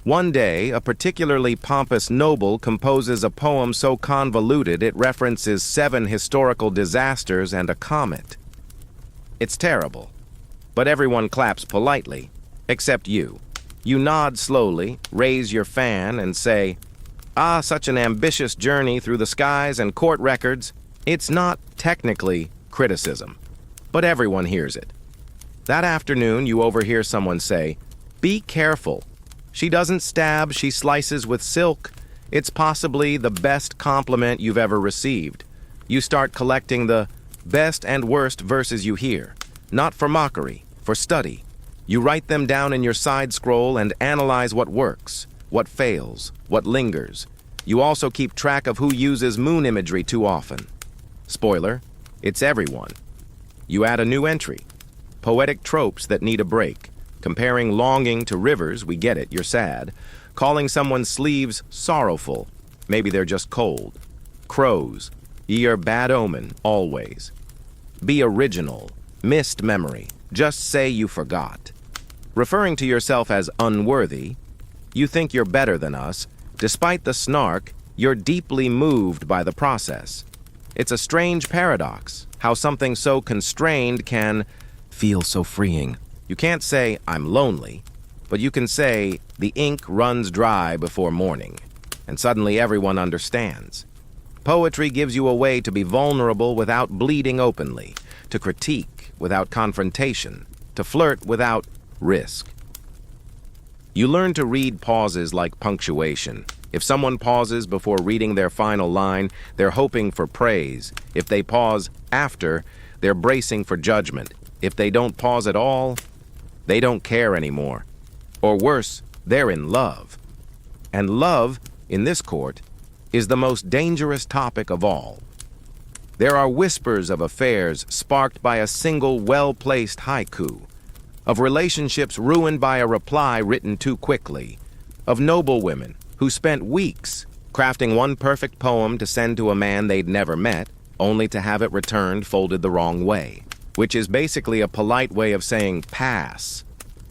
One day, a particularly pompous noble composes a poem so convoluted it references 7 historical disasters and a comet. It's terrible, but everyone claps politely, except you. You nod slowly, raise your fan, and say, "Ah, such an ambitious journey through the skies and court records." It's not technically criticism, but everyone hears it. That afternoon, you overhear someone say, "Be careful. She doesn't stab, she slices with silk." It's possibly the best compliment you've ever received. You start collecting the best and worst verses you hear, not for mockery, for study. You write them down in your side scroll and analyze what works, what fails, what lingers. You also keep track of who uses moon imagery too often. Spoiler, it's everyone. You add a new entry. Poetic tropes that need a break. Comparing longing to rivers, we get it, you're sad. Calling someone's sleeves sorrowful, maybe they're just cold. Crows, ye are bad omen, always. Be original, missed memory, just say you forgot. Referring to yourself as unworthy, you think you're better than us. Despite the snark, you're deeply moved by the process. It's a strange paradox, how something so constrained can feel so freeing. You can't say, "I'm lonely," but you can say, "The ink runs dry before morning," and suddenly everyone understands. Poetry gives you a way to be vulnerable without bleeding openly, to critique without confrontation, to flirt without risk. You learn to read pauses like punctuation. If someone pauses before reading their final line, they're hoping for praise. If they pause after, they're bracing for judgment. If they don't pause at all, they don't care anymore. Or worse, they're in love. And love, in this court, is the most dangerous topic of all. There are whispers of affairs sparked by a single well-placed haiku, of relationships ruined by a reply written too quickly, of noble women who spent weeks crafting one perfect poem to send to a man they'd never met, only to have it returned folded the wrong way, which is basically a polite way of saying pass.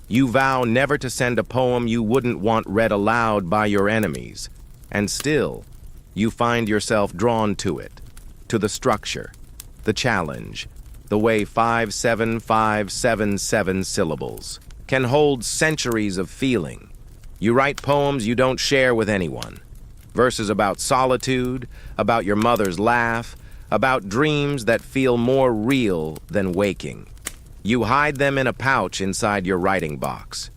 You vow never to send a poem you wouldn't want read aloud by your enemies, and still, you find yourself drawn to it, to the structure, the challenge, the way 57577 syllables can hold centuries of feeling. You write poems you don't share with anyone. Verses about solitude, about your mother's laugh, about dreams that feel more real than waking. You hide them in a pouch inside your writing box.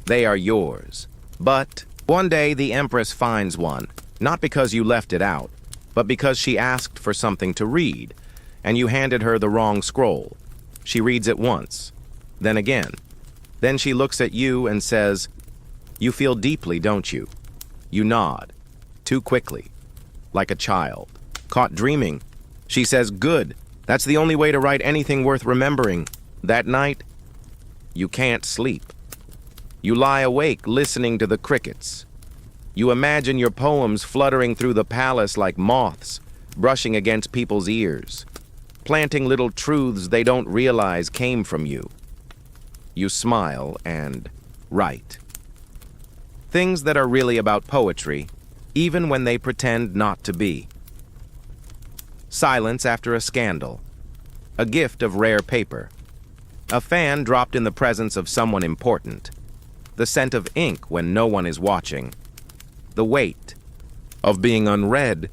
They are yours. But one day the Empress finds one, not because you left it out, but because she asked for something to read, and you handed her the wrong scroll. She reads it once, then again. Then she looks at you and says, "You feel deeply, don't you?" You nod, too quickly, like a child. Caught dreaming. She says, "Good. That's the only way to write anything worth remembering." That night, you can't sleep. You lie awake listening to the crickets. You imagine your poems fluttering through the palace like moths, brushing against people's ears, planting little truths they don't realize came from you. You smile and write. Things that are really about poetry, even when they pretend not to be. Silence after a scandal. A gift of rare paper. A fan dropped in the presence of someone important. The scent of ink when no one is watching. The weight of being unread.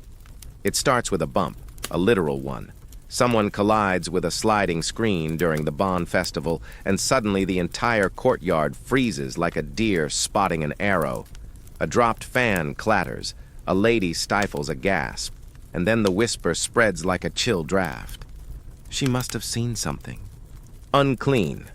It starts with a bump, a literal one. Someone collides with a sliding screen during the Bonn Festival, and suddenly the entire courtyard freezes like a deer spotting an arrow. A dropped fan clatters, a lady stifles a gasp, and then the whisper spreads like a chill draft. She must have seen something. Unclean.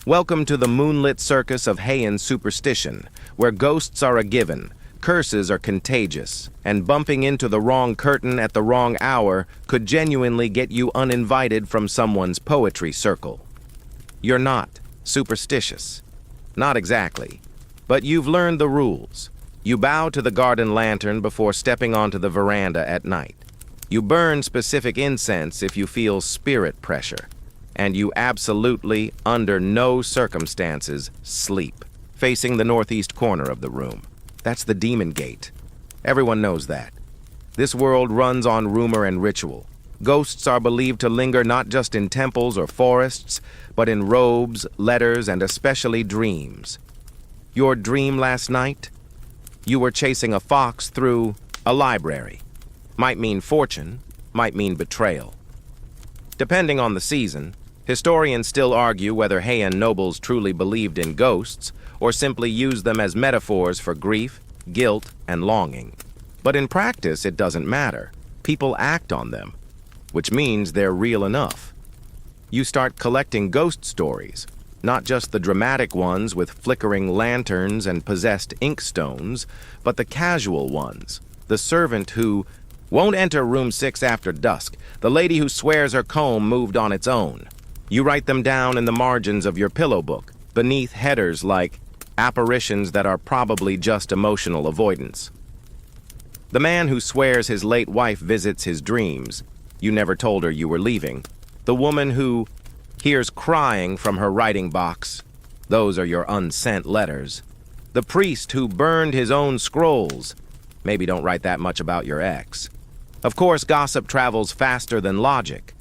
Welcome to the moonlit circus of Heian superstition, where ghosts are a given, curses are contagious, and bumping into the wrong curtain at the wrong hour could genuinely get you uninvited from someone's poetry circle. You're not superstitious. Not exactly. But you've learned the rules. You bow to the garden lantern before stepping onto the veranda at night. You burn specific incense if you feel spirit pressure. And you absolutely, under no circumstances, sleep, facing the northeast corner of the room. That's the demon gate. Everyone knows that. This world runs on rumor and ritual. Ghosts are believed to linger not just in temples or forests, but in robes, letters, and especially dreams. Your dream last night? You were chasing a fox through a library. Might mean fortune, might mean betrayal. Depending on the season, historians still argue whether Heian nobles truly believed in ghosts or simply used them as metaphors for grief, guilt, and longing. But in practice, it doesn't matter. People act on them, which means they're real enough. You start collecting ghost stories, not just the dramatic ones with flickering lanterns and possessed inkstones, but the casual ones. The servant who won't enter room 6 after dusk, the lady who swears her comb moved on its own. You write them down in the margins of your pillow book, beneath headers like apparitions that are probably just emotional avoidance. The man who swears his late wife visits his dreams. You never told her you were leaving. The woman who hears crying from her writing box. Those are your unsent letters. The priest who burned his own scrolls. Maybe don't write that much about your ex. Of course, gossip travels faster than logic.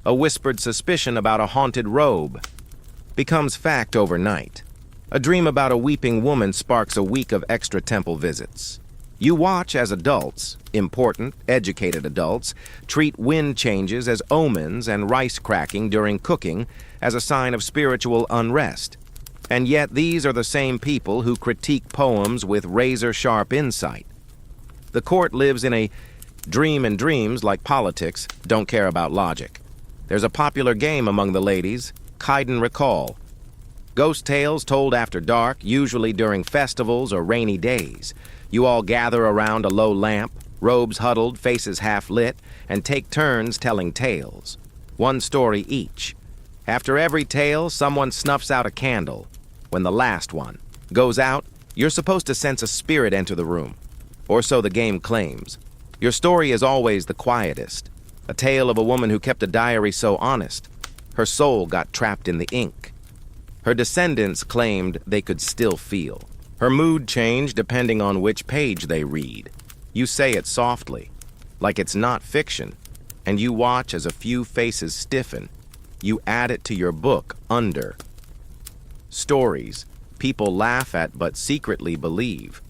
A whispered suspicion about a haunted robe becomes fact overnight. A dream about a weeping woman sparks a week of extra temple visits. You watch as adults, important, educated adults, treat wind changes as omens and rice cracking during cooking as a sign of spiritual unrest. And yet these are the same people who critique poems with razor-sharp insight. The court lives in a dream, and dreams, like politics, don't care about logic. There's a popular game among the ladies, hide and recall. Ghost tales told after dark, usually during festivals or rainy days. You all gather around a low lamp, robes huddled, faces half lit, and take turns telling tales. One story each. After every tale, someone snuffs out a candle. When the last one goes out, you're supposed to sense a spirit enter the room. Or so the game claims. Your story is always the quietest. A tale of a woman who kept a diary so honest, her soul got trapped in the ink. Her descendants claimed they could still feel. Her mood changed depending on which page they read. You say it softly, like it's not fiction, and you watch as a few faces stiffen. You add it to your book under. Stories people laugh at but secretly believe.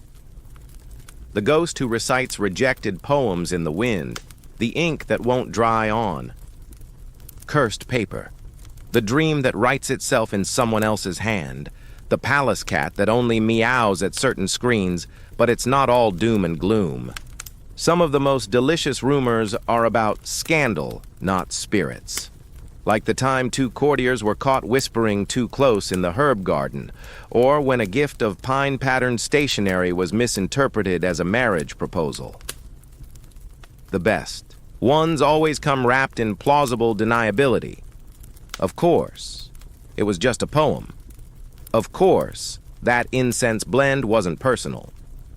The ghost who recites rejected poems in the wind, the ink that won't dry on. Cursed paper, the dream that writes itself in someone else's hand, the palace cat that only meows at certain screens, but it's not all doom and gloom. Some of the most delicious rumors are about scandal, not spirits. Like the time two courtiers were caught whispering too close in the herb garden, or when a gift of pine-patterned stationery was misinterpreted as a marriage proposal. The best ones always come wrapped in plausible deniability. Of course, it was just a poem. Of course, that incense blend wasn't personal.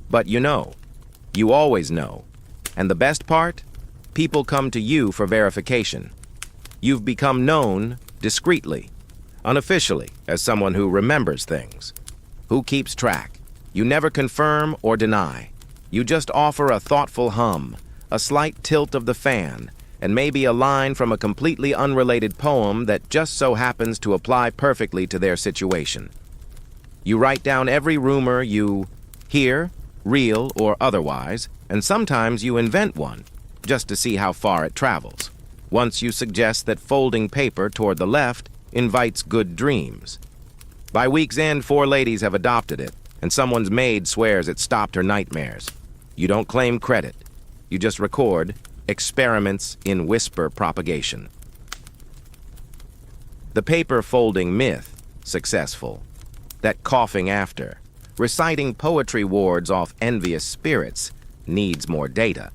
But you always know. And the best part? People come to you for verification. You've become known discreetly, unofficially, as someone who remembers things, who keeps track. You never confirm or deny. You just offer a thoughtful hum, a slight tilt of the fan, and maybe a line from a completely unrelated poem that just so happens to apply perfectly to their situation. You write down every rumor you hear, real or otherwise, and sometimes you invent one, just to see how far it travels. Once you suggest that folding paper toward the left invites good dreams. By week's end, 4 ladies have adopted it, and someone's maid swears it stopped her nightmares. You don't claim credit. You just record experiments in whisper propagation. The paper folding myth, successful. That coughing after, reciting poetry wards off envious spirits, needs more data.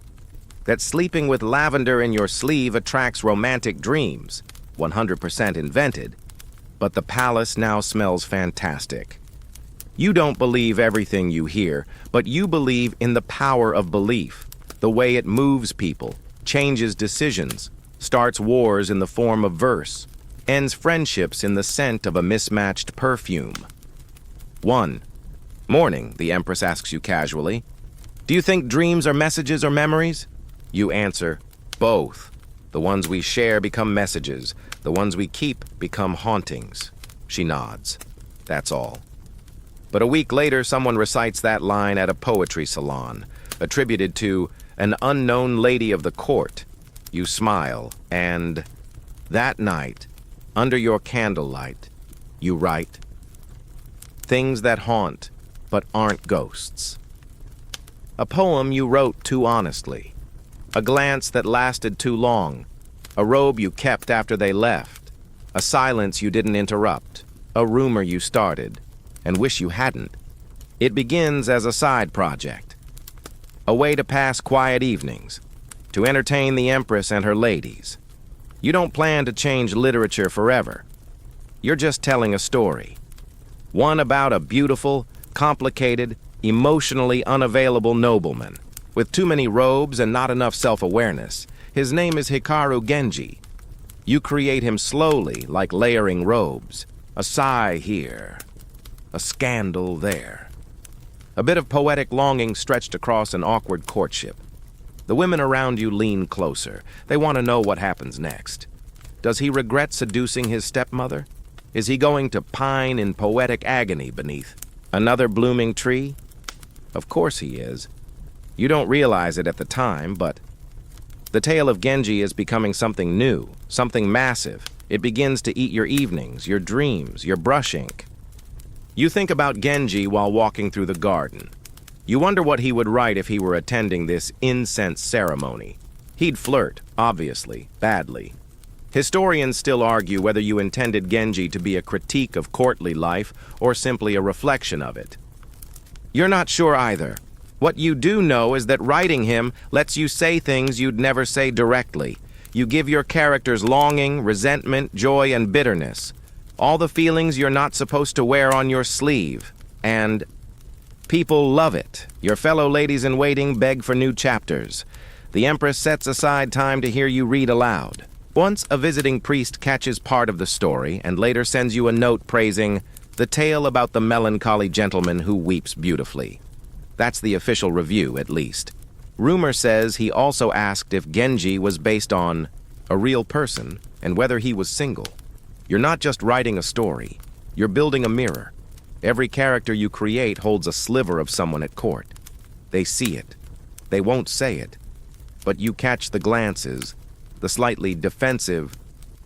That sleeping with lavender in your sleeve attracts romantic dreams, 100% invented, but the palace now smells fantastic. You don't believe everything you hear, but you believe in the power of belief, the way it moves people, changes decisions, starts wars in the form of verse, ends friendships in the scent of a mismatched perfume. 1. Morning, the Empress asks you casually. Do you think dreams are messages or memories? You answer, both. The ones we share become messages. The ones we keep become hauntings. She nods. That's all. But a week later, someone recites that line at a poetry salon, attributed to an unknown lady of the court. You smile, and that night, under your candlelight, you write things that haunt but aren't ghosts. A poem you wrote too honestly. A glance that lasted too long. A robe you kept after they left. A silence you didn't interrupt. A rumor you started and wish you hadn't. It begins as a side project. A way to pass quiet evenings. To entertain the Empress and her ladies. You don't plan to change literature forever. You're just telling a story. One about a beautiful, complicated, emotionally unavailable nobleman with too many robes and not enough self-awareness. His name is Hikaru Genji. You create him slowly, like layering robes. A sigh here, a scandal there. A bit of poetic longing stretched across an awkward courtship. The women around you lean closer. They want to know what happens next. Does he regret seducing his stepmother? Is he going to pine in poetic agony beneath another blooming tree? Of course he is. You don't realize it at the time, but the tale of Genji is becoming something new, something massive. It begins to eat your evenings, your dreams, your brush ink. You think about Genji while walking through the garden. You wonder what he would write if he were attending this incense ceremony. He'd flirt, obviously, badly. Historians still argue whether you intended Genji to be a critique of courtly life or simply a reflection of it. You're not sure either. What you do know is that writing him lets you say things you'd never say directly. You give your characters longing, resentment, joy, and bitterness. All the feelings you're not supposed to wear on your sleeve. And people love it. Your fellow ladies-in-waiting beg for new chapters. The Empress sets aside time to hear you read aloud. Once a visiting priest catches part of the story and later sends you a note praising the tale about the melancholy gentleman who weeps beautifully. That's the official review, at least. Rumor says he also asked if Genji was based on a real person and whether he was single. You're not just writing a story. You're building a mirror. Every character you create holds a sliver of someone at court. They see it. They won't say it. But you catch the glances, the slightly defensive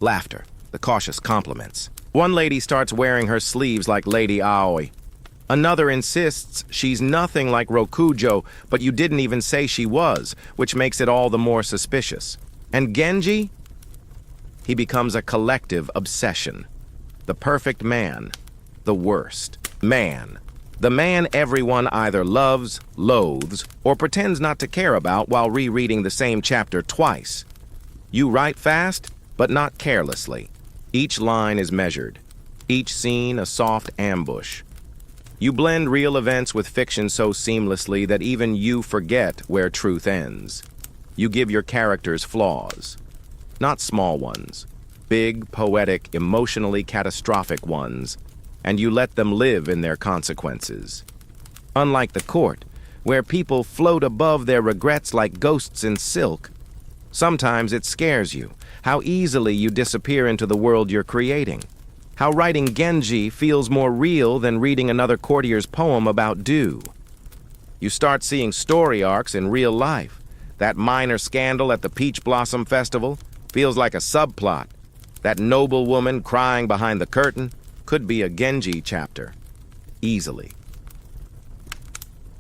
laughter, the cautious compliments. One lady starts wearing her sleeves like Lady Aoi. Another insists she's nothing like Rokujo, but you didn't even say she was, which makes it all the more suspicious. And Genji? He becomes a collective obsession. The perfect man. The worst. Man. The man everyone either loves, loathes, or pretends not to care about while rereading the same chapter twice. You write fast, but not carelessly. Each line is measured. Each scene a soft ambush. You blend real events with fiction so seamlessly that even you forget where truth ends. You give your characters flaws. Not small ones. Big, poetic, emotionally catastrophic ones. And you let them live in their consequences. Unlike the court, where people float above their regrets like ghosts in silk, sometimes it scares you how easily you disappear into the world you're creating. How writing Genji feels more real than reading another courtier's poem about dew. You start seeing story arcs in real life. That minor scandal at the Peach Blossom Festival feels like a subplot. That noble woman crying behind the curtain could be a Genji chapter. Easily.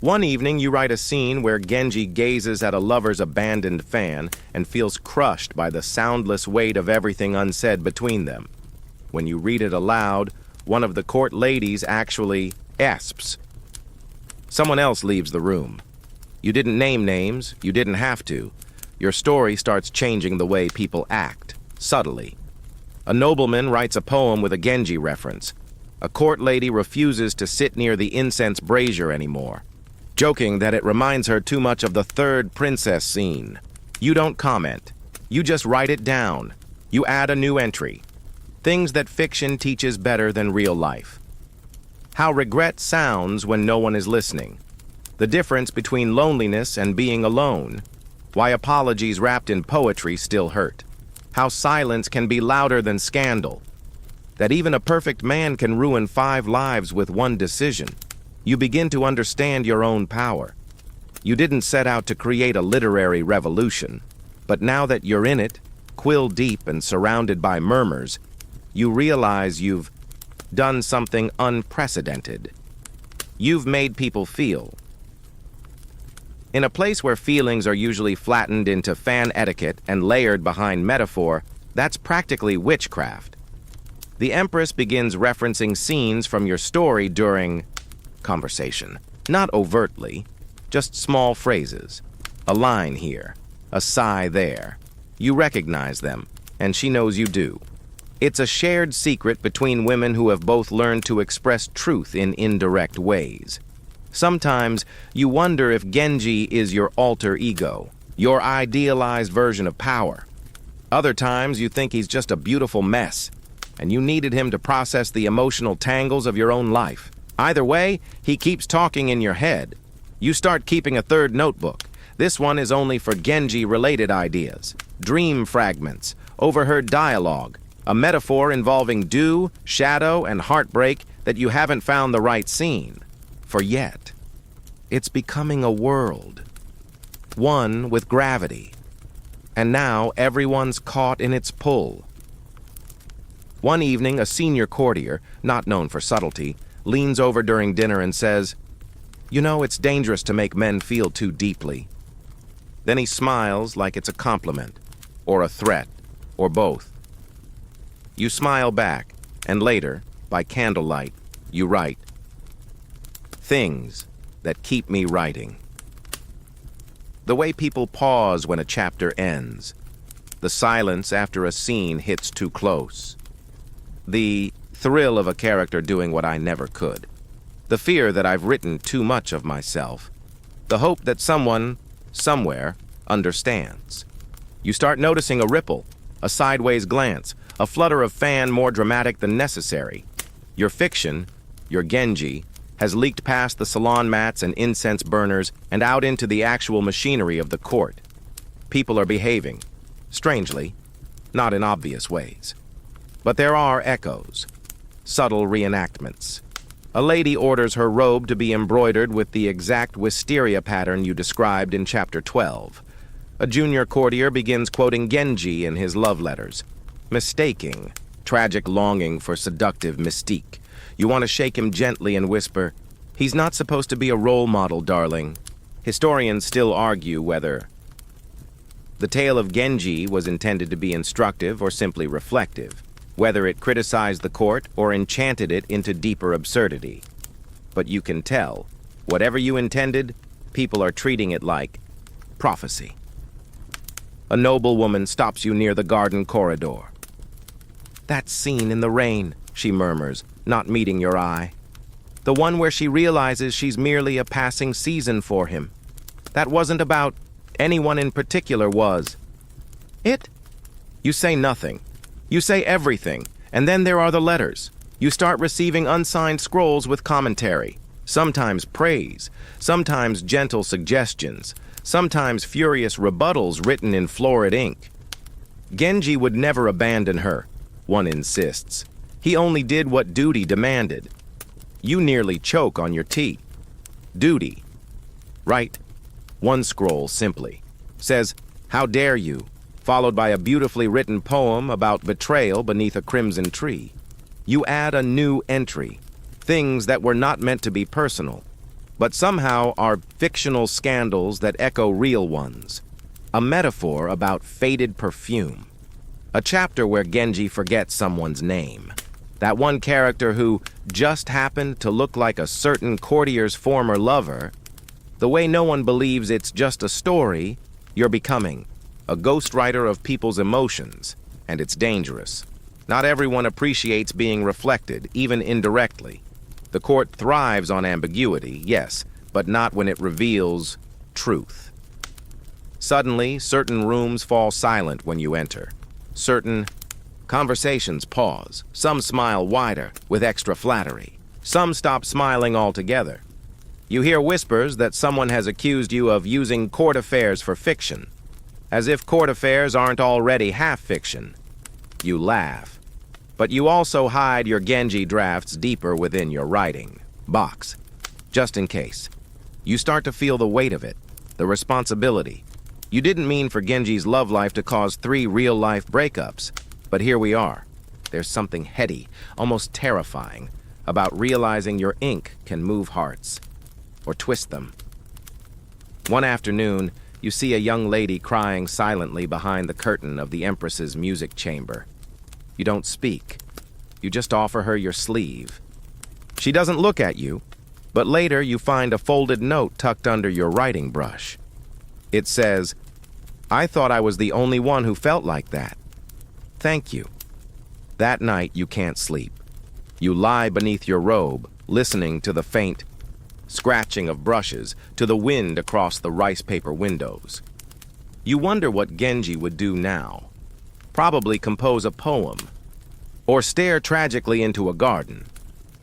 One evening, you write a scene where Genji gazes at a lover's abandoned fan and feels crushed by the soundless weight of everything unsaid between them. When you read it aloud, one of the court ladies actually esps. Someone else leaves the room. You didn't name names, you didn't have to. Your story starts changing the way people act, subtly. A nobleman writes a poem with a Genji reference. A court lady refuses to sit near the incense brazier anymore, joking that it reminds her too much of the third princess scene. You don't comment. You just write it down. You add a new entry. Things that fiction teaches better than real life. How regret sounds when no one is listening. The difference between loneliness and being alone. Why apologies wrapped in poetry still hurt. How silence can be louder than scandal. That even a perfect man can ruin 5 lives with one decision. You begin to understand your own power. You didn't set out to create a literary revolution, but now that you're in it, quill deep and surrounded by murmurs, you realize you've done something unprecedented. You've made people feel. In a place where feelings are usually flattened into fan etiquette and layered behind metaphor, that's practically witchcraft. The Empress begins referencing scenes from your story during conversation. Not overtly, just small phrases. A line here, a sigh there. You recognize them, and she knows you do. It's a shared secret between women who have both learned to express truth in indirect ways. Sometimes you wonder if Genji is your alter ego, your idealized version of power. Other times you think he's just a beautiful mess, and you needed him to process the emotional tangles of your own life. Either way, he keeps talking in your head. You start keeping a third notebook. This one is only for Genji-related ideas, dream fragments, overheard dialogue, a metaphor involving dew, shadow, and heartbreak that you haven't found the right scene for yet. It's becoming a world, one with gravity, and now everyone's caught in its pull. One evening, a senior courtier, not known for subtlety, leans over during dinner and says, "You know, it's dangerous to make men feel too deeply." Then he smiles like it's a compliment, or a threat, or both. You smile back, and later, by candlelight, you write, "Things that keep me writing." The way people pause when a chapter ends. The silence after a scene hits too close. The thrill of a character doing what I never could. The fear that I've written too much of myself. The hope that someone, somewhere, understands. You start noticing a ripple, a sideways glance, a flutter of fan more dramatic than necessary. Your fiction, your Genji, has leaked past the salon mats and incense burners and out into the actual machinery of the court. People are behaving, strangely, not in obvious ways. But there are echoes, subtle reenactments. A lady orders her robe to be embroidered with the exact wisteria pattern you described in Chapter 12. A junior courtier begins quoting Genji in his love letters, mistaking tragic longing for seductive mystique. You want to shake him gently and whisper, "He's not supposed to be a role model, darling." Historians still argue whether the tale of Genji was intended to be instructive or simply reflective, whether it criticized the court or enchanted it into deeper absurdity. But you can tell, whatever you intended, people are treating it like prophecy. A noblewoman stops you near the garden corridor. "That scene in the rain," she murmurs, not meeting your eye. The one where she realizes she's merely a passing season for him. That wasn't about anyone in particular, was it? You say nothing. You say everything, and then there are the letters. You start receiving unsigned scrolls with commentary, sometimes praise, sometimes gentle suggestions, sometimes furious rebuttals written in florid ink. Genji would never abandon her, one insists. He only did what duty demanded. You nearly choke on your tea. Duty. Right. One scroll simply says, "How dare you?" followed by a beautifully written poem about betrayal beneath a crimson tree. You add a new entry, things that were not meant to be personal, but somehow are fictional scandals that echo real ones. A metaphor about faded perfume. A chapter where Genji forgets someone's name. That one character who just happened to look like a certain courtier's former lover. The way no one believes it's just a story, you're becoming a ghostwriter of people's emotions, and it's dangerous. Not everyone appreciates being reflected, even indirectly. The court thrives on ambiguity, yes, but not when it reveals truth. Suddenly, certain rooms fall silent when you enter. Certain conversations pause. Some smile wider, with extra flattery. Some stop smiling altogether. You hear whispers that someone has accused you of using court affairs for fiction, as if court affairs aren't already half fiction. You laugh. But you also hide your Genji drafts deeper within your writing box, just in case. You start to feel the weight of it, the responsibility. You didn't mean for Genji's love life to cause 3 real-life breakups, but here we are. There's something heady, almost terrifying, about realizing your ink can move hearts, or twist them. One afternoon, you see a young lady crying silently behind the curtain of the Empress's music chamber. You don't speak. You just offer her your sleeve. She doesn't look at you, but later you find a folded note tucked under your writing brush. It says, "I thought I was the only one who felt like that. Thank you." That night you can't sleep. You lie beneath your robe, listening to the faint scratching of brushes, to the wind across the rice paper windows. You wonder what Genji would do now. Probably compose a poem, or stare tragically into a garden.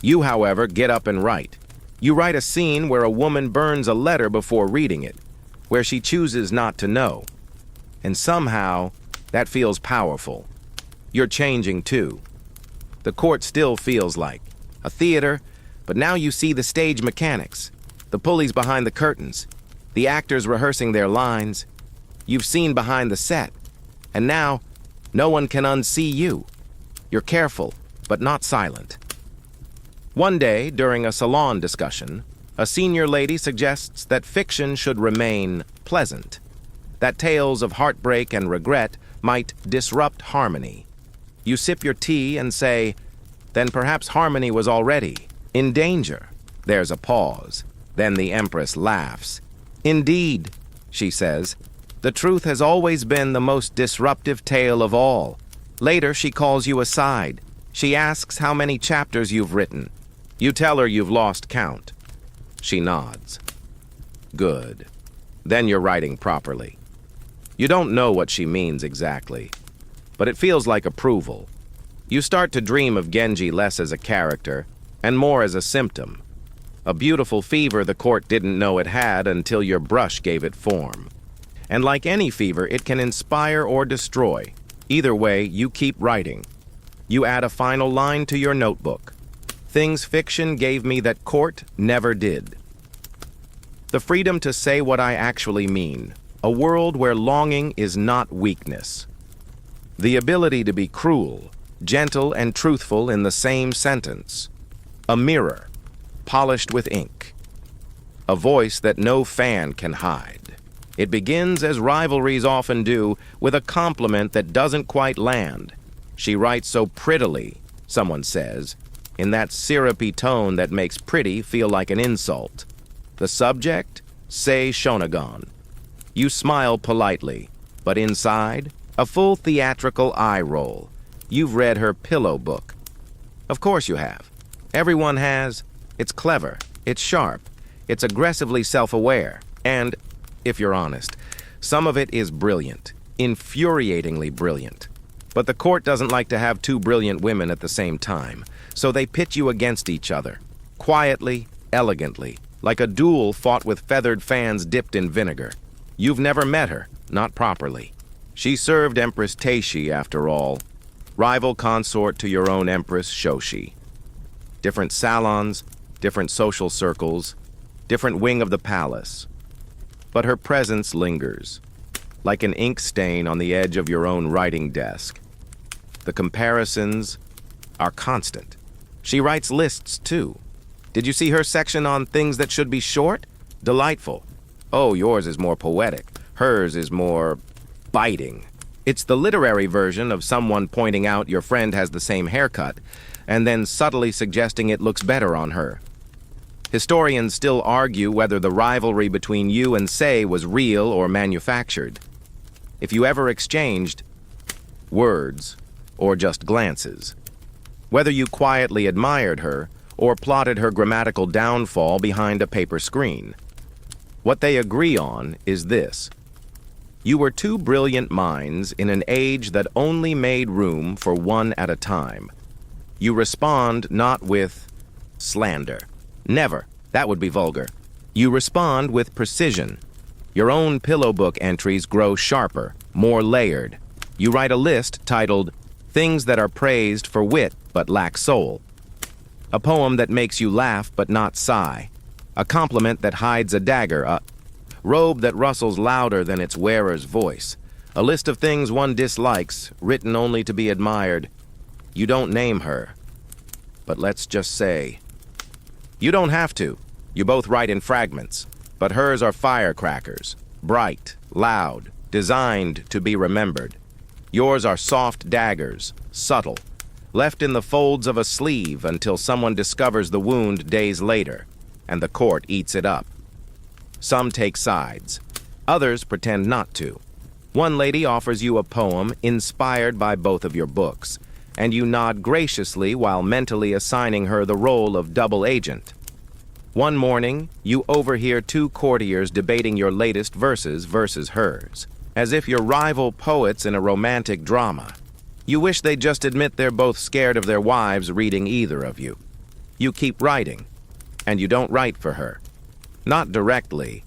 You, however, get up and write. You write a scene where a woman burns a letter before reading it, where she chooses not to know. And somehow, that feels powerful. You're changing too. The court still feels like a theater, but now you see the stage mechanics, the pulleys behind the curtains, the actors rehearsing their lines. You've seen behind the set, and now no one can unsee you. You're careful, but not silent. One day, during a salon discussion, a senior lady suggests that fiction should remain pleasant, that tales of heartbreak and regret might disrupt harmony. You sip your tea and say, then perhaps harmony was already in danger. There's a pause. Then the Empress laughs. Indeed, she says, the truth has always been the most disruptive tale of all. Later, she calls you aside. She asks how many chapters you've written. You tell her you've lost count. She nods. Good. Then you're writing properly. You don't know what she means exactly, but it feels like approval. You start to dream of Genji less as a character and more as a symptom. A beautiful fever the court didn't know it had until your brush gave it form. And like any fever, it can inspire or destroy. Either way, you keep writing. You add a final line to your notebook. Things fiction gave me that court never did. The freedom to say what I actually mean. A world where longing is not weakness. The ability to be cruel, gentle, and truthful in the same sentence. A mirror, polished with ink. A voice that no fan can hide. It begins, as rivalries often do, with a compliment that doesn't quite land. She writes so prettily, someone says, in that syrupy tone that makes pretty feel like an insult. The subject? Sei Shonagon. You smile politely, but inside, a full theatrical eye roll. You've read her pillow book. Of course you have. Everyone has. It's clever. It's sharp. It's aggressively self-aware. And, if you're honest, some of it is brilliant. Infuriatingly brilliant. But the court doesn't like to have two brilliant women at the same time, so they pit you against each other. Quietly, elegantly, like a duel fought with feathered fans dipped in vinegar. You've never met her, not properly. She served Empress Teishi, after all. Rival consort to your own Empress Shoshi. Different salons, different social circles, different wing of the palace. But her presence lingers, like an ink stain on the edge of your own writing desk. The comparisons are constant. She writes lists, too. Did you see her section on things that should be short? Delightful. Oh, yours is more poetic. Hers is more biting. It's the literary version of someone pointing out your friend has the same haircut, and then subtly suggesting it looks better on her. Historians still argue whether the rivalry between you and Sei was real or manufactured. If you ever exchanged words or just glances. Whether you quietly admired her or plotted her grammatical downfall behind a paper screen. What they agree on is this. You were two brilliant minds in an age that only made room for one at a time. You respond not with slander. Never. That would be vulgar. You respond with precision. Your own pillow book entries grow sharper, more layered. You write a list titled, Things That Are Praised for Wit But Lack Soul. A poem that makes you laugh but not sigh. A compliment that hides a dagger, a robe that rustles louder than its wearer's voice. A list of things one dislikes, written only to be admired. You don't name her. But let's just say, you don't have to. You both write in fragments. But hers are firecrackers. Bright, loud, designed to be remembered. Yours are soft daggers, subtle, left in the folds of a sleeve until someone discovers the wound days later, and the court eats it up. Some take sides. Others pretend not to. One lady offers you a poem inspired by both of your books, and you nod graciously while mentally assigning her the role of double agent. One morning, you overhear two courtiers debating your latest verses versus hers, as if you're rival poets in a romantic drama. You wish they'd just admit they're both scared of their wives reading either of you. You keep writing, and you don't write for her. Not directly,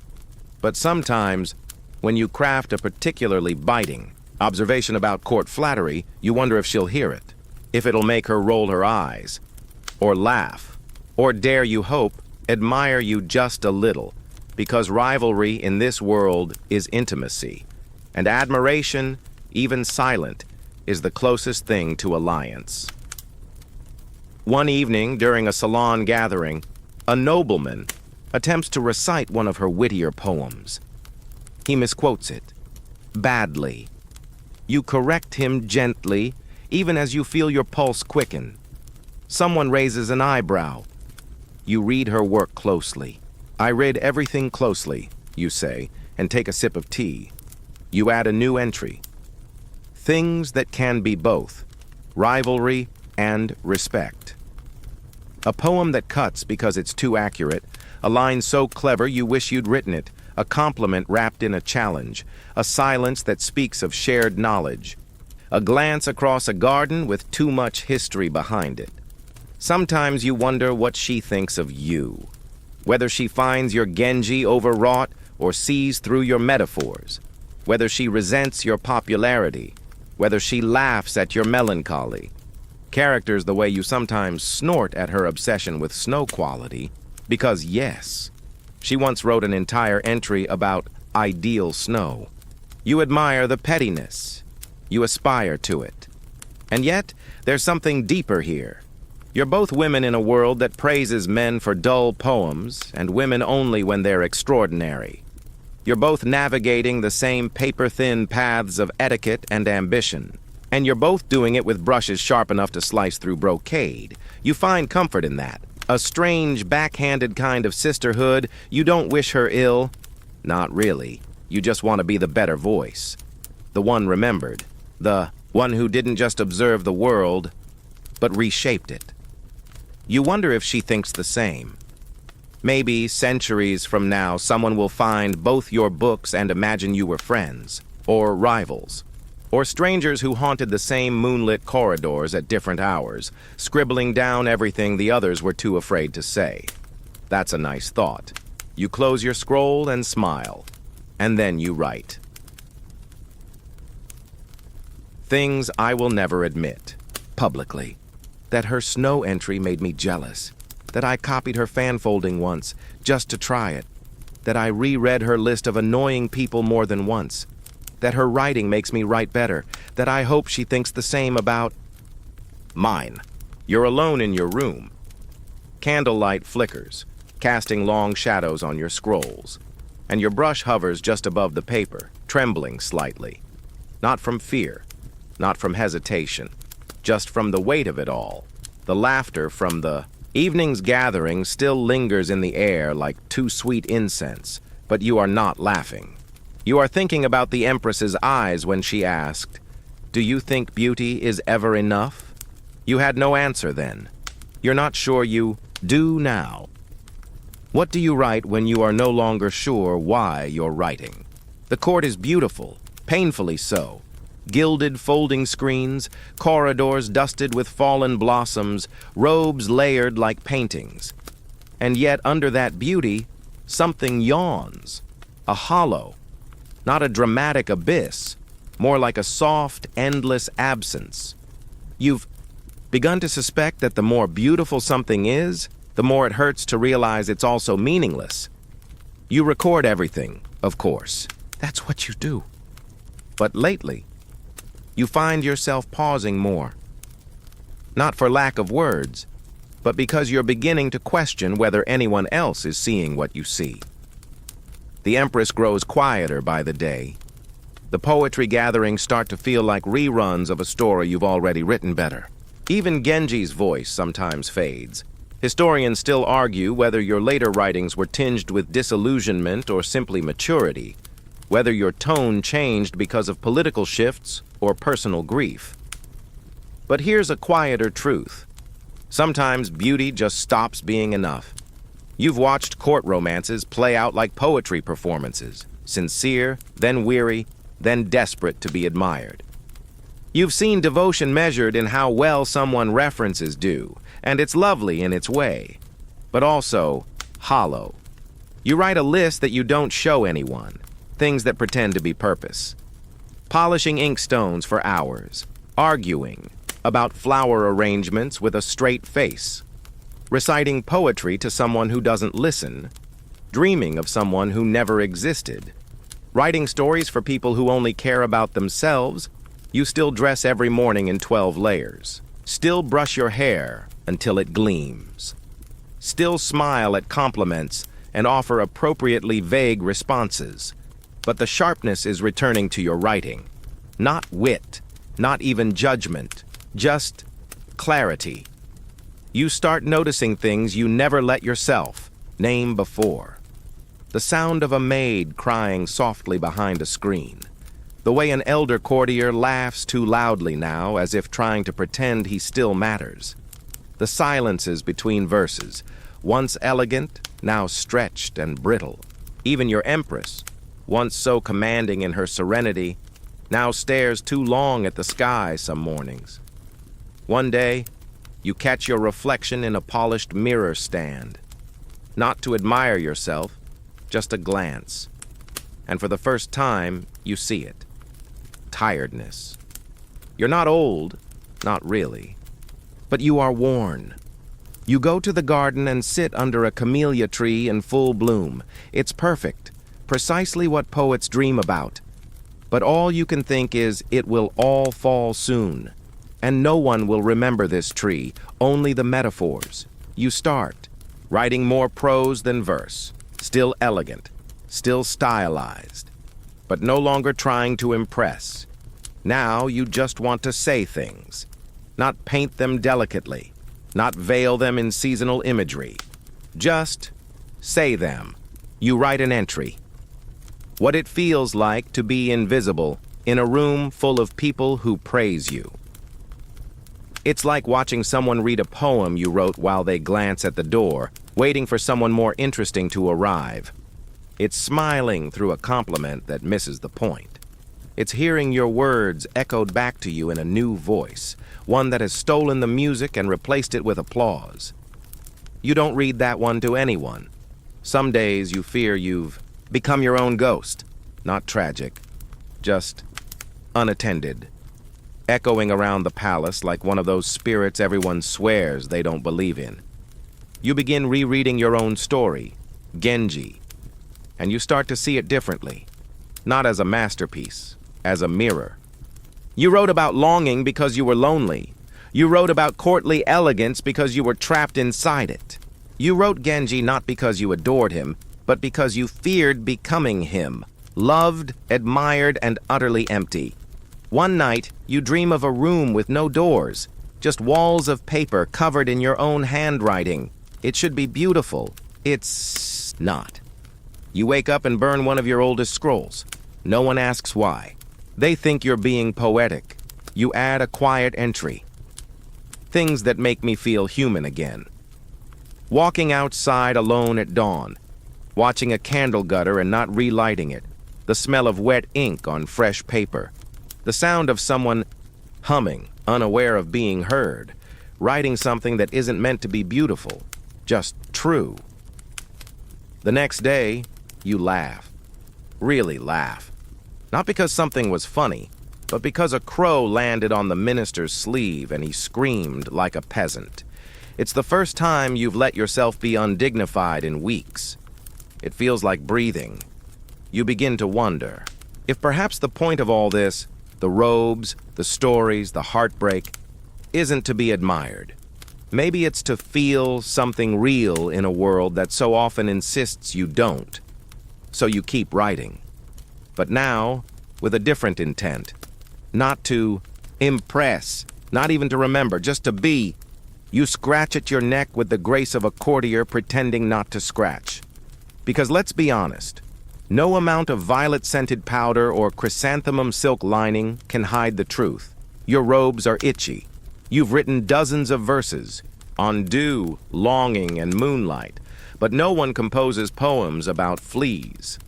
but sometimes, when you craft a particularly biting observation about court flattery, you wonder if she'll hear it, if it'll make her roll her eyes, or laugh, or dare you hope, admire you just a little, because rivalry in this world is intimacy, and admiration, even silent, is the closest thing to alliance. One evening, during a salon gathering, a nobleman attempts to recite one of her wittier poems. He misquotes it, badly. You correct him gently, even as you feel your pulse quicken. Someone raises an eyebrow. You read her work closely. I read everything closely, you say, and take a sip of tea. You add a new entry. Things that can be both, rivalry and respect. A poem that cuts because it's too accurate, a line so clever you wish you'd written it, a compliment wrapped in a challenge, a silence that speaks of shared knowledge, a glance across a garden with too much history behind it. Sometimes you wonder what she thinks of you, whether she finds your Genji overwrought or sees through your metaphors, whether she resents your popularity, whether she laughs at your melancholy. Characters the way you sometimes snort at her obsession with snow quality, because yes, she once wrote an entire entry about ideal snow. You admire the pettiness. You aspire to it. And yet, there's something deeper here. You're both women in a world that praises men for dull poems and women only when they're extraordinary. You're both navigating the same paper-thin paths of etiquette and ambition. And you're both doing it with brushes sharp enough to slice through brocade. You find comfort in that. A strange, backhanded kind of sisterhood. You don't wish her ill. Not really. You just want to be the better voice. The one remembered. The one who didn't just observe the world, but reshaped it. You wonder if she thinks the same. Maybe, centuries from now, someone will find both your books and imagine you were friends, or rivals, or strangers who haunted the same moonlit corridors at different hours, scribbling down everything the others were too afraid to say. That's a nice thought. You close your scroll and smile, and then you write. Things I will never admit, publicly. That her snow entry made me jealous. That I copied her fan-folding once, just to try it. That I reread her list of annoying people more than once. That her writing makes me write better. That I hope she thinks the same about mine. You're alone in your room. Candlelight flickers, casting long shadows on your scrolls. And your brush hovers just above the paper, trembling slightly. Not from fear, not from hesitation. Just from the weight of it all. The laughter from the evening's gathering still lingers in the air like too sweet incense, but you are not laughing. You are thinking about the Empress's eyes when she asked, "Do you think beauty is ever enough?" You had no answer then. You're not sure you do now. What do you write when you are no longer sure why you're writing? The court is beautiful, painfully so. Gilded folding screens, corridors dusted with fallen blossoms, robes layered like paintings. And yet under that beauty, something yawns. A hollow. Not a dramatic abyss, more like a soft, endless absence. You've begun to suspect that the more beautiful something is, the more it hurts to realize it's also meaningless. You record everything, of course. That's what you do. But lately, you find yourself pausing more. Not for lack of words, but because you're beginning to question whether anyone else is seeing what you see. The Empress grows quieter by the day. The poetry gatherings start to feel like reruns of a story you've already written better. Even Genji's voice sometimes fades. Historians still argue whether your later writings were tinged with disillusionment or simply maturity, whether your tone changed because of political shifts or personal grief. But here's a quieter truth. Sometimes beauty just stops being enough. You've watched court romances play out like poetry performances, sincere, then weary, then desperate to be admired. You've seen devotion measured in how well someone references do, and it's lovely in its way, but also hollow. You write a list that you don't show anyone, things that pretend to be purpose. Polishing inkstones for hours, arguing about flower arrangements with a straight face, reciting poetry to someone who doesn't listen, dreaming of someone who never existed, writing stories for people who only care about themselves. You still dress every morning in 12 layers, still brush your hair until it gleams. Still smile at compliments and offer appropriately vague responses, but the sharpness is returning to your writing. Not wit, not even judgment, just clarity. You start noticing things you never let yourself name before. The sound of a maid crying softly behind a screen. The way an elder courtier laughs too loudly now, as if trying to pretend he still matters. The silences between verses, once elegant, now stretched and brittle. Even your empress, once so commanding in her serenity, now stares too long at the sky some mornings. One day, you catch your reflection in a polished mirror stand. Not to admire yourself, just a glance. And for the first time, you see it. Tiredness. You're not old, not really, but you are worn. You go to the garden and sit under a camellia tree in full bloom. It's perfect, precisely what poets dream about. But all you can think is, it will all fall soon. And no one will remember this tree, only the metaphors. You start, writing more prose than verse, still elegant, still stylized, but no longer trying to impress. Now you just want to say things, not paint them delicately, not veil them in seasonal imagery. Just say them. You write an entry. What it feels like to be invisible in a room full of people who praise you. It's like watching someone read a poem you wrote while they glance at the door, waiting for someone more interesting to arrive. It's smiling through a compliment that misses the point. It's hearing your words echoed back to you in a new voice, one that has stolen the music and replaced it with applause. You don't read that one to anyone. Some days you fear you've become your own ghost, not tragic, just unattended, echoing around the palace like one of those spirits everyone swears they don't believe in. You begin rereading your own story, Genji, and you start to see it differently, not as a masterpiece, as a mirror. You wrote about longing because you were lonely. You wrote about courtly elegance because you were trapped inside it. You wrote Genji not because you adored him, but because you feared becoming him, loved, admired, and utterly empty. One night, you dream of a room with no doors, just walls of paper covered in your own handwriting. It should be beautiful. It's not. You wake up and burn one of your oldest scrolls. No one asks why. They think you're being poetic. You add a quiet entry. Things that make me feel human again. Walking outside alone at dawn, watching a candle gutter and not relighting it, the smell of wet ink on fresh paper, the sound of someone humming, unaware of being heard, writing something that isn't meant to be beautiful, just true. The next day, you laugh. Really laugh. Not because something was funny, but because a crow landed on the minister's sleeve and he screamed like a peasant. It's the first time you've let yourself be undignified in weeks. It feels like breathing. You begin to wonder if perhaps the point of all this, the robes, the stories, the heartbreak, isn't to be admired. Maybe it's to feel something real in a world that so often insists you don't. So you keep writing. But now, with a different intent. Not to impress, not even to remember, just to be. You scratch at your neck with the grace of a courtier pretending not to scratch. Because let's be honest, no amount of violet-scented powder or chrysanthemum silk lining can hide the truth. Your robes are itchy. You've written dozens of verses on dew, longing, and moonlight, but no one composes poems about fleas.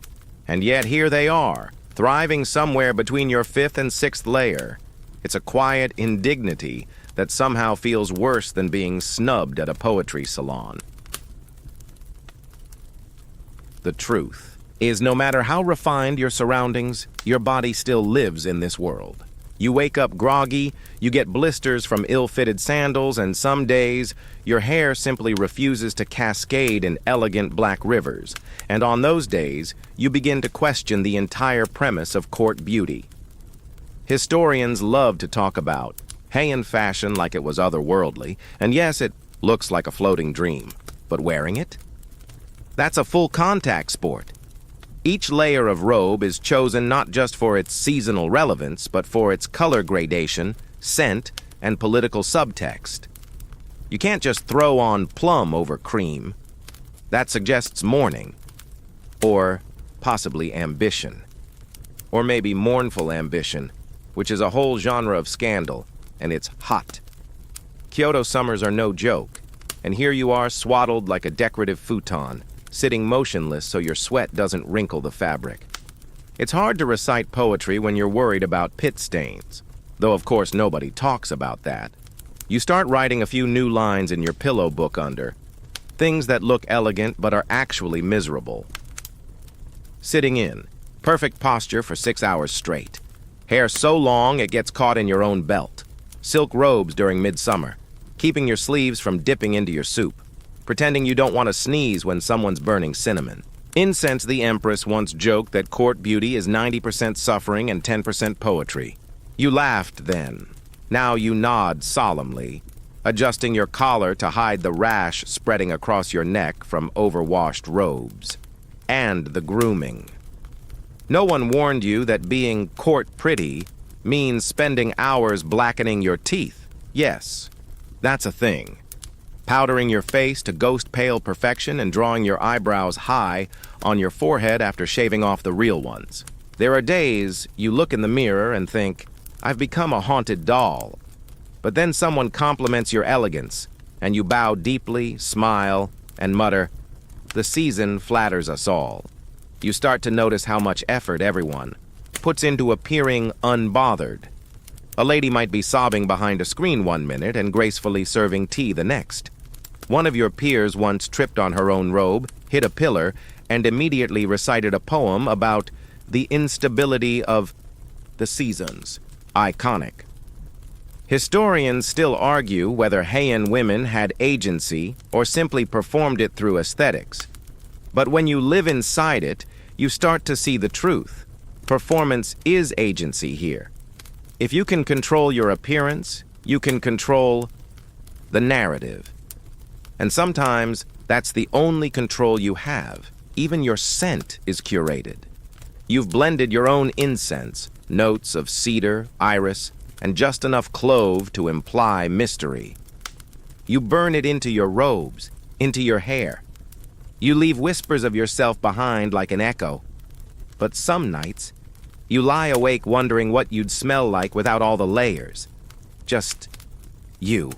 And yet here they are, thriving somewhere between your fifth and sixth layer. It's a quiet indignity that somehow feels worse than being snubbed at a poetry salon. The truth is, no matter how refined your surroundings, your body still lives in this world. You wake up groggy, you get blisters from ill-fitted sandals, and some days, your hair simply refuses to cascade in elegant black rivers. And on those days, you begin to question the entire premise of court beauty. Historians love to talk about Heian fashion like it was otherworldly, and yes, it Looks like a floating dream. But wearing it? That's a full contact sport. Each layer of robe is chosen not just for its seasonal relevance, but for its color gradation, scent, and political subtext. You can't just throw on plum over cream. That suggests mourning, or possibly ambition. Or maybe mournful ambition, which is a whole genre of scandal, and it's hot. Kyoto summers are no joke, and here you are swaddled like a decorative futon, sitting motionless so your sweat doesn't wrinkle the fabric. It's hard to recite poetry when you're worried about pit stains, though of course nobody talks about that. You start writing a few new lines in your pillow book under, things that look elegant but are actually miserable. Sitting in, perfect posture for 6 hours straight. Hair so long it gets caught in your own belt. Silk robes during midsummer, keeping your sleeves from dipping into your soup. Pretending you don't want to sneeze when someone's burning cinnamon. Incense the Empress once joked that court beauty is 90% suffering and 10% poetry. You laughed then. Now you nod solemnly, adjusting your collar to hide the rash spreading across your neck from overwashed robes. And the grooming. No one warned you that being court pretty means spending hours blackening your teeth. Yes, that's a thing. Powdering your face to ghost-pale perfection and drawing your eyebrows high on your forehead after shaving off the real ones. There are days you look in the mirror and think, I've become a haunted doll. But then someone compliments your elegance, and you bow deeply, smile, and mutter, the season flatters us all. You start to notice how much effort everyone puts into appearing unbothered. A lady might be sobbing behind a screen 1 minute and gracefully serving tea the next. One of your peers once tripped on her own robe, hit a pillar, and immediately recited a poem about the instability of the seasons. Iconic. Historians still argue whether Heian women had agency or simply performed it through aesthetics. But when you live inside it, you start to see the truth. Performance is agency here. If you can control your appearance, you can control the narrative. And sometimes that's the only control you have. Even your scent is curated. You've blended your own incense, notes of cedar, iris, and just enough clove to imply mystery. You burn it into your robes, into your hair. You leave whispers of yourself behind like an echo. But some nights, you lie awake wondering what you'd smell like without all the layers. Just you.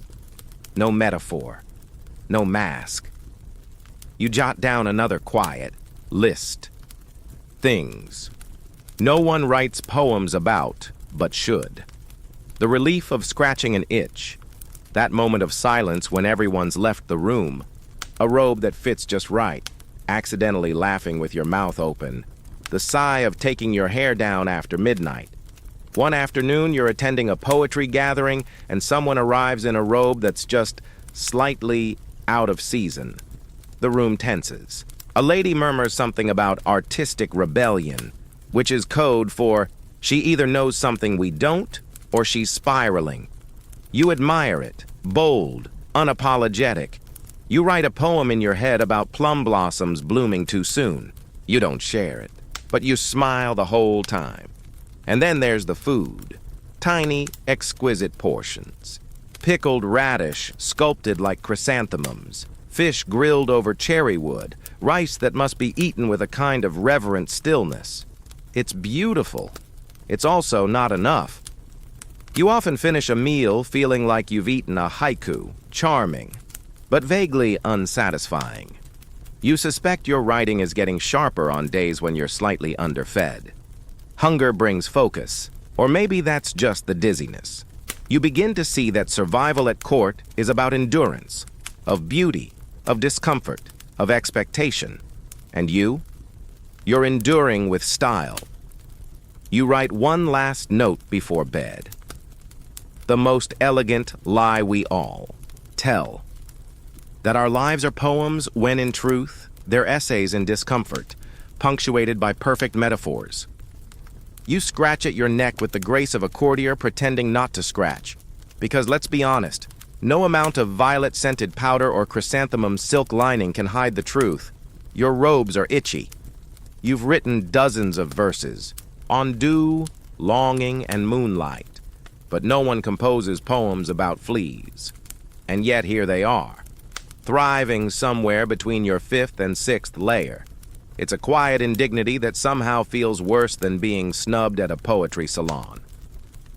No metaphor. No mask. You jot down another quiet list. Things. No one writes poems about, but should. The relief of scratching an itch. That moment of silence when everyone's left the room. A robe that fits just right. Accidentally laughing with your mouth open. The sigh of taking your hair down after midnight. One afternoon, you're attending a poetry gathering, and someone arrives in a robe that's just slightly out of season. The room tenses. A lady murmurs something about artistic rebellion, which is code for she either knows something we don't, or she's spiraling. You admire it, bold, unapologetic. You write a poem in your head about plum blossoms blooming too soon. You don't share it, but you smile the whole time. And then there's the food. Tiny, exquisite portions. Pickled radish sculpted like chrysanthemums. Fish grilled over cherry wood. Rice that must be eaten with a kind of reverent stillness. It's beautiful. It's also not enough. You often finish a meal feeling like you've eaten a haiku, charming, but vaguely unsatisfying. You suspect your writing is getting sharper on days when you're slightly underfed. Hunger brings focus, or maybe that's just the dizziness. You begin to see that survival at court is about endurance, of beauty, of discomfort, of expectation. And you? You're enduring with style. You write one last note before bed. The most elegant lie we all tell. That our lives are poems when in truth, they're essays in discomfort, punctuated by perfect metaphors. You scratch at your neck with the grace of a courtier pretending not to scratch. Because let's be honest, No amount of violet-scented powder or chrysanthemum silk lining can hide the truth. Your robes are itchy. You've written dozens of verses on dew, longing, and moonlight, but no one composes poems about fleas. And yet here they are, thriving somewhere between your fifth and sixth layer. It's a quiet indignity that somehow feels worse than being snubbed at a poetry salon.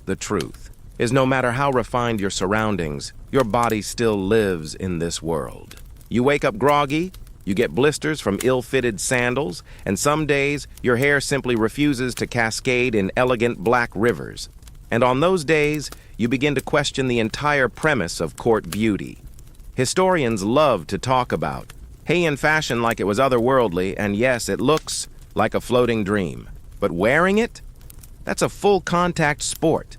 The truth is, no matter how refined your surroundings, your body still lives in this world. You wake up groggy, you get blisters from ill-fitted sandals, and some days your hair simply refuses to cascade in elegant black rivers. And on those days, you begin to question the entire premise of court beauty. Historians love to talk about Heian fashion like it was otherworldly, and yes, it looks like a floating dream. But wearing it? That's a full-contact sport.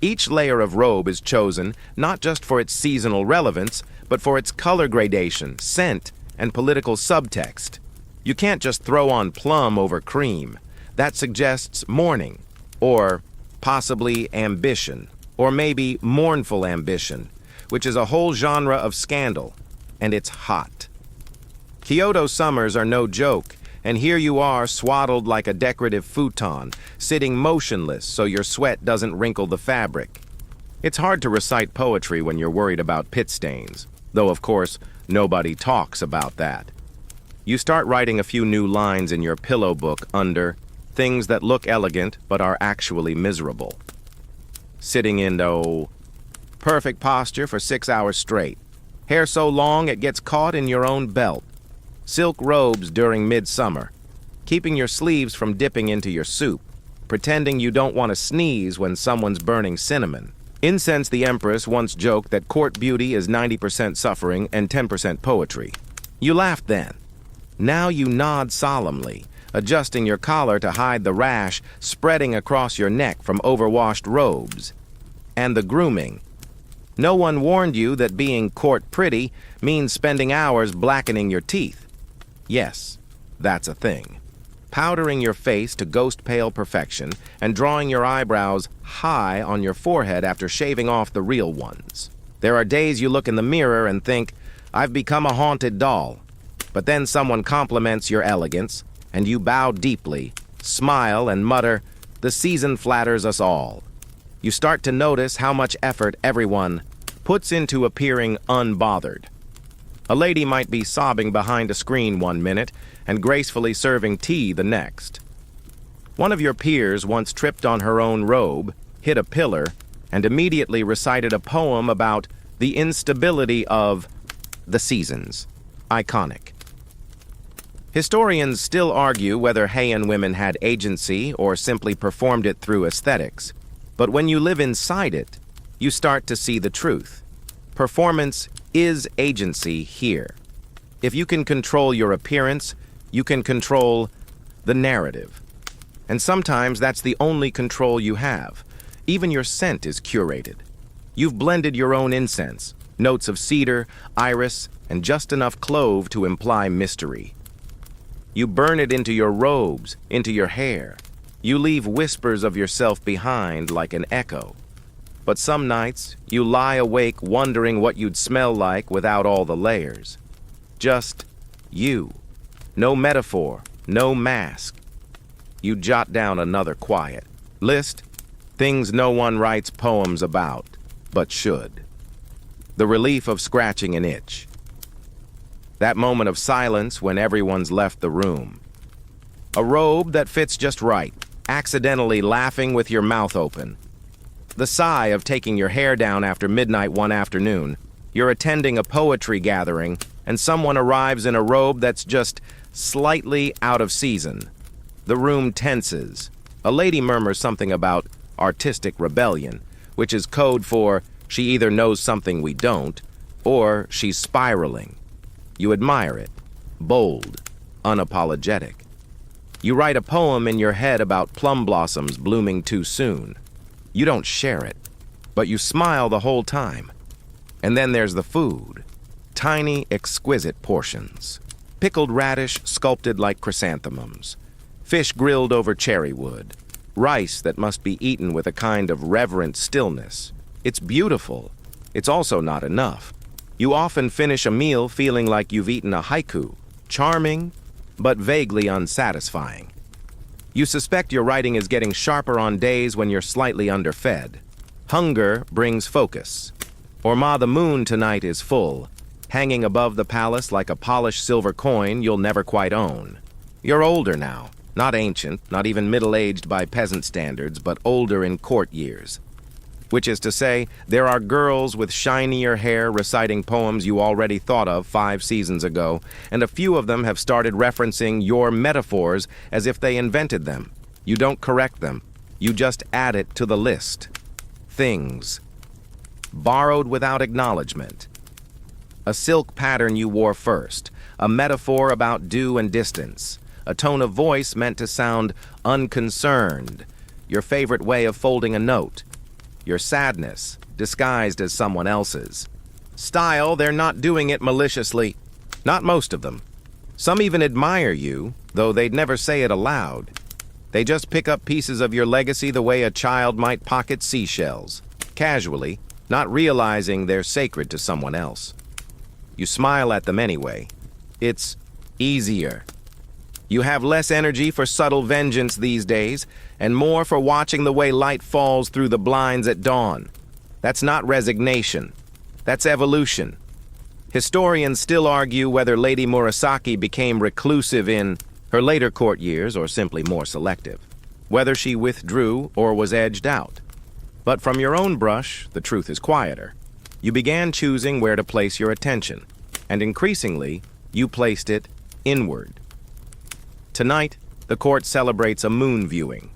Each layer of robe is chosen not just for its seasonal relevance, but for its color gradation, scent, and political subtext. You can't just throw on plum over cream. That suggests mourning, or possibly ambition, or maybe mournful ambition, which is a whole genre of scandal, and it's hot. Kyoto summers are no joke, and here you are swaddled like a decorative futon, sitting motionless so your sweat doesn't wrinkle the fabric. It's hard to recite poetry when you're worried about pit stains, though of course nobody talks about that. You start writing a few new lines in your pillow book under things that look elegant but are actually miserable. Sitting in, perfect posture for 6 hours straight. Hair so long it gets caught in your own belt. Silk robes during midsummer. Keeping your sleeves from dipping into your soup. Pretending you don't want to sneeze when someone's burning cinnamon. Incense the Empress once joked that court beauty is 90% suffering and 10% poetry. You laughed then. Now you nod solemnly, adjusting your collar to hide the rash spreading across your neck from overwashed robes. And the grooming. No one warned you that being court pretty means spending hours blackening your teeth. Yes, that's a thing. Powdering your face to ghost-pale perfection and drawing your eyebrows high on your forehead after shaving off the real ones. There are days you look in the mirror and think, I've become a haunted doll. But then someone compliments your elegance, and you bow deeply, smile, and mutter, the season flatters us all. You start to notice how much effort everyone puts into appearing unbothered. A lady might be sobbing behind a screen one minute and gracefully serving tea the next. One of your peers once tripped on her own robe, hit a pillar, and immediately recited a poem about the instability of the seasons. Iconic. Historians still argue whether Heian women had agency or simply performed it through aesthetics. But when you live inside it, you start to see the truth. Performance is agency here. If you can control your appearance, you can control the narrative. And sometimes that's the only control you have. Even your scent is curated. You've blended your own incense, notes of cedar, iris, and just enough clove to imply mystery. You burn it into your robes, into your hair. You leave whispers of yourself behind like an echo. But some nights, you lie awake wondering what you'd smell like without all the layers. Just you. No metaphor, no mask. You jot down another quiet list, things no one writes poems about, but should. The relief of scratching an itch. That moment of silence when everyone's left the room. A robe that fits just right, accidentally laughing with your mouth open. The sigh of taking your hair down after midnight one afternoon. You're attending a poetry gathering, and someone arrives in a robe that's just slightly out of season. The room tenses. A lady murmurs something about artistic rebellion, which is code for she either knows something we don't, or she's spiraling. You admire it. Bold. Unapologetic. You write a poem in your head about plum blossoms blooming too soon. You don't share it, but you smile the whole time. And then there's the food. Tiny, exquisite portions. Pickled radish sculpted like chrysanthemums. Fish grilled over cherry wood. Rice that must be eaten with a kind of reverent stillness. It's beautiful, It's also not enough. You often finish a meal feeling like you've eaten a haiku, charming, but vaguely unsatisfying. You suspect your writing is getting sharper on days when you're slightly underfed. Hunger brings focus. Or Ma the moon tonight is full, hanging above the palace like a polished silver coin you'll never quite own. You're older now, not ancient, not even middle-aged by peasant standards, but older in court years. Which is to say, there are girls with shinier hair reciting poems you already thought of 5 seasons ago, and a few of them have started referencing your metaphors as if they invented them. You don't correct them. You just add it to the list. Things. Borrowed without acknowledgement. A silk pattern you wore first, a metaphor about dew and distance, a tone of voice meant to sound unconcerned, your favorite way of folding a note, your sadness, disguised as someone else's. Style, they're not doing it maliciously. Not most of them. Some even admire you, though they'd never say it aloud. They just pick up pieces of your legacy the way a child might pocket seashells, casually, not realizing they're sacred to someone else. You smile at them anyway. It's easier. You have less energy for subtle vengeance these days, and more for watching the way light falls through the blinds at dawn. That's not resignation. That's evolution. Historians still argue whether Lady Murasaki became reclusive in her later court years or simply more selective, whether she withdrew or was edged out. But from your own brush, the truth is quieter. You began choosing where to place your attention, and increasingly, you placed it inward. Tonight, the court celebrates a moon viewing.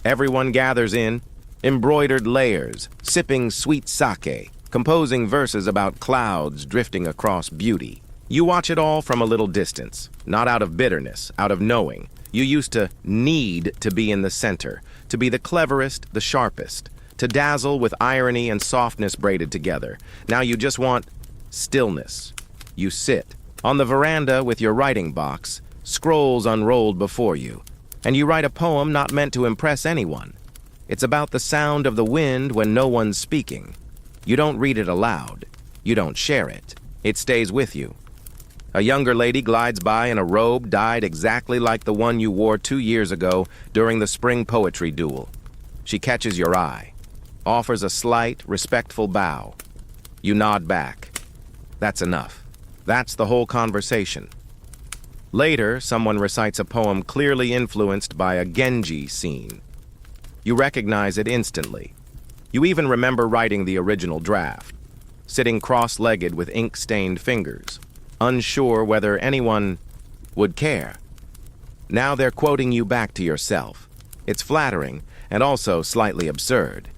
Everyone gathers in, embroidered layers, sipping sweet sake, composing verses about clouds drifting across beauty. You watch it all from a little distance, not out of bitterness, out of knowing. You used to need to be in the center, to be the cleverest, the sharpest, to dazzle with irony and softness braided together. Now you just want stillness. You sit on the veranda with your writing box, scrolls unrolled before you, and you write a poem not meant to impress anyone. It's about the sound of the wind when no one's speaking. You don't read it aloud. You don't share it. It stays with you. A younger lady glides by in a robe dyed exactly like the one you wore 2 years ago during the spring poetry duel. She catches your eye, offers a slight, respectful bow. You nod back. That's enough. That's the whole conversation. Later, someone recites a poem clearly influenced by a Genji scene. You recognize it instantly. You even remember writing the original draft, sitting cross-legged with ink-stained fingers, unsure whether anyone would care. Now they're quoting you back to yourself. It's flattering and also slightly absurd.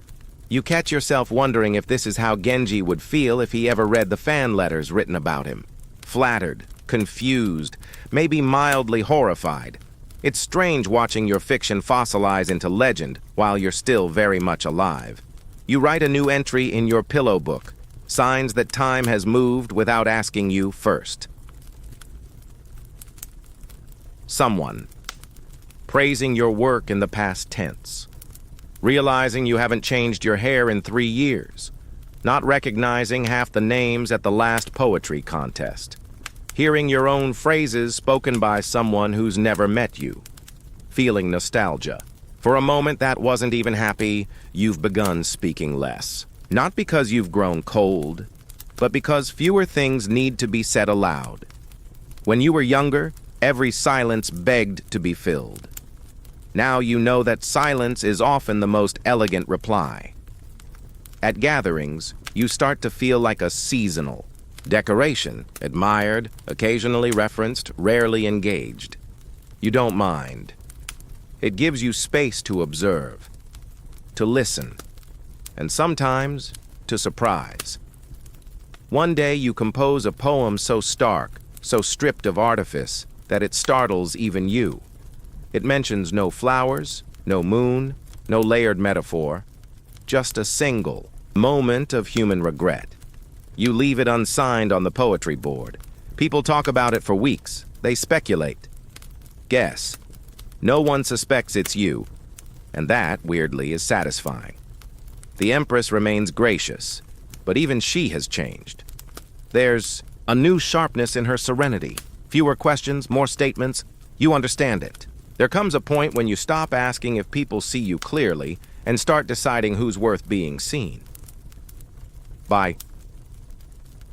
You catch yourself wondering if this is how Genji would feel if he ever read the fan letters written about him. Flattered, confused, maybe mildly horrified. It's strange watching your fiction fossilize into legend while you're still very much alive. You write a new entry in your pillow book, signs that time has moved without asking you first. Someone. Praising your work in the past tense. Realizing you haven't changed your hair in 3 years. Not recognizing half the names at the last poetry contest. Hearing your own phrases spoken by someone who's never met you. Feeling nostalgia. For a moment that wasn't even happy, you've begun speaking less. Not because you've grown cold, but because fewer things need to be said aloud. When you were younger, every silence begged to be filled. Now you know that silence is often the most elegant reply. At gatherings, you start to feel like a seasonal decoration, admired, occasionally referenced, rarely engaged. You don't mind. It gives you space to observe, to listen, and sometimes to surprise. One day you compose a poem so stark, so stripped of artifice, that it startles even you. It mentions no flowers, no moon, no layered metaphor, just a single moment of human regret. You leave it unsigned on the poetry board. People talk about it for weeks. They speculate. Guess. No one suspects it's you, and that, weirdly, is satisfying. The Empress remains gracious. but even she has changed. There's a new sharpness in her serenity. Fewer questions, more statements. You understand it. There comes a point when you stop asking if people see you clearly and start deciding who's worth being seen.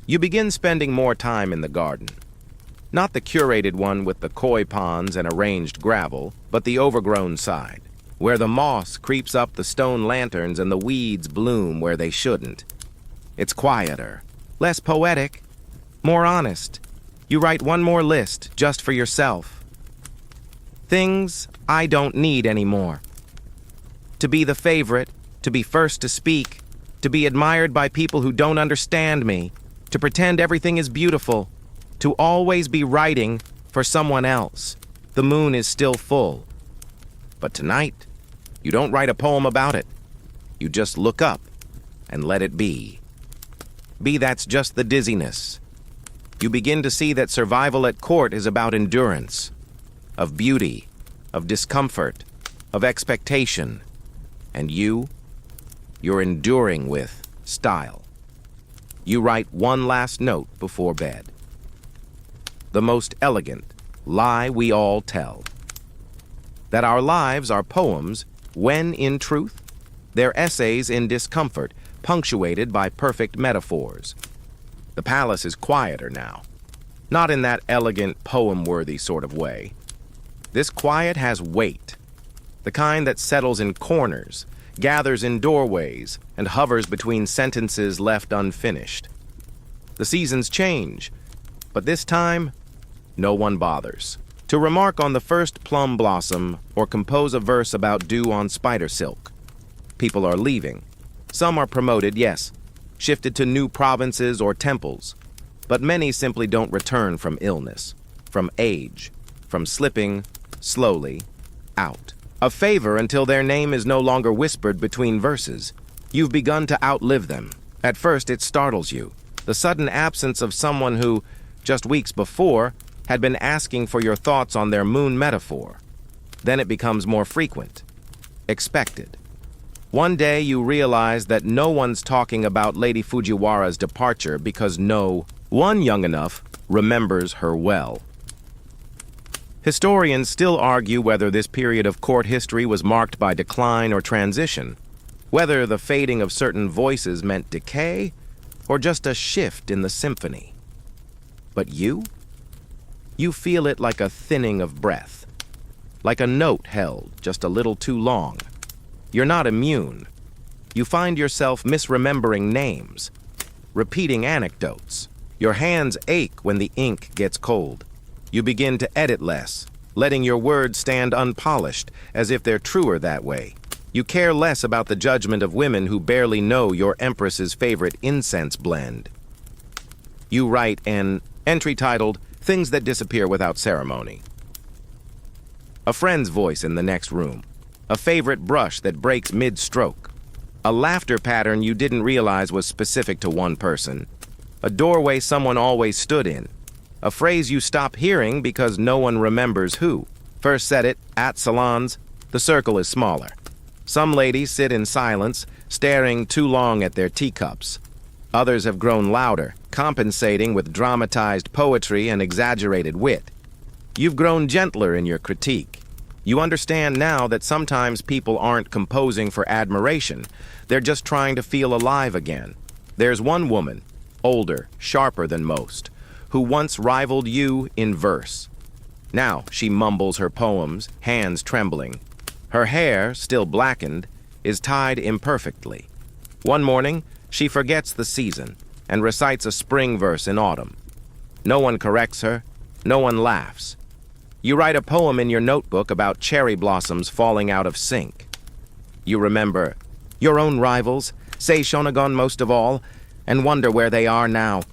You begin spending more time in the garden. Not the curated one with the koi ponds and arranged gravel, but the overgrown side, where the moss creeps up the stone lanterns and the weeds bloom where they shouldn't. It's quieter, less poetic, more honest. You write one more list just for yourself. Things I don't need anymore. To be the favorite, to be first to speak, to be admired by people who don't understand me, to pretend everything is beautiful, to always be writing for someone else. The moon is still full. But tonight, you don't write a poem about it. You just look up and let it be. That's just the dizziness. You begin to see that survival at court is about endurance, of beauty, of discomfort, of expectation. And you're enduring with style. You write one last note before bed. The most elegant lie we all tell. That our lives are poems when, in truth, they're essays in discomfort, punctuated by perfect metaphors. The palace is quieter now, not in that elegant, poem-worthy sort of way. This quiet has weight, the kind that settles in corners, gathers in doorways, and hovers between sentences left unfinished. The seasons change, but this time, no one bothers to remark on the first plum blossom or compose a verse about dew on spider silk. People are leaving. Some are promoted, yes, shifted to new provinces or temples, but many simply don't return from illness, from age, from slipping slowly out. A favor until their name is no longer whispered between verses. You've begun to outlive them. At first, it startles you. The sudden absence of someone who, just weeks before, had been asking for your thoughts on their moon metaphor. Then it becomes more frequent, expected. One day you realize that no one's talking about Lady Fujiwara's departure because no one young enough remembers her well. Historians still argue whether this period of court history was marked by decline or transition, whether the fading of certain voices meant decay or just a shift in the symphony. But you feel it like a thinning of breath, like a note held just a little too long. You're not immune. You find yourself misremembering names, repeating anecdotes. Your hands ache when the ink gets cold. You begin to edit less, letting your words stand unpolished, as if they're truer that way. You care less about the judgment of women who barely know your empress's favorite incense blend. You write an entry titled, "Things That Disappear Without Ceremony." A friend's voice in the next room. A favorite brush that breaks mid-stroke. A laughter pattern you didn't realize was specific to one person. A doorway someone always stood in. A phrase you stop hearing because no one remembers who first said it at salons. The circle is smaller. Some ladies sit in silence, staring too long at their teacups. Others have grown louder, compensating with dramatized poetry and exaggerated wit. You've grown gentler in your critique. You understand now that sometimes people aren't composing for admiration. They're just trying to feel alive again. There's one woman, older, sharper than most, who once rivaled you in verse. Now she mumbles her poems, hands trembling. Her hair, still blackened, is tied imperfectly. One morning, she forgets the season and recites a spring verse in autumn. No one corrects her. No one laughs. You write a poem in your notebook about cherry blossoms falling out of sync. You remember your own rivals, Sei Shonagon most of all, and wonder where they are now,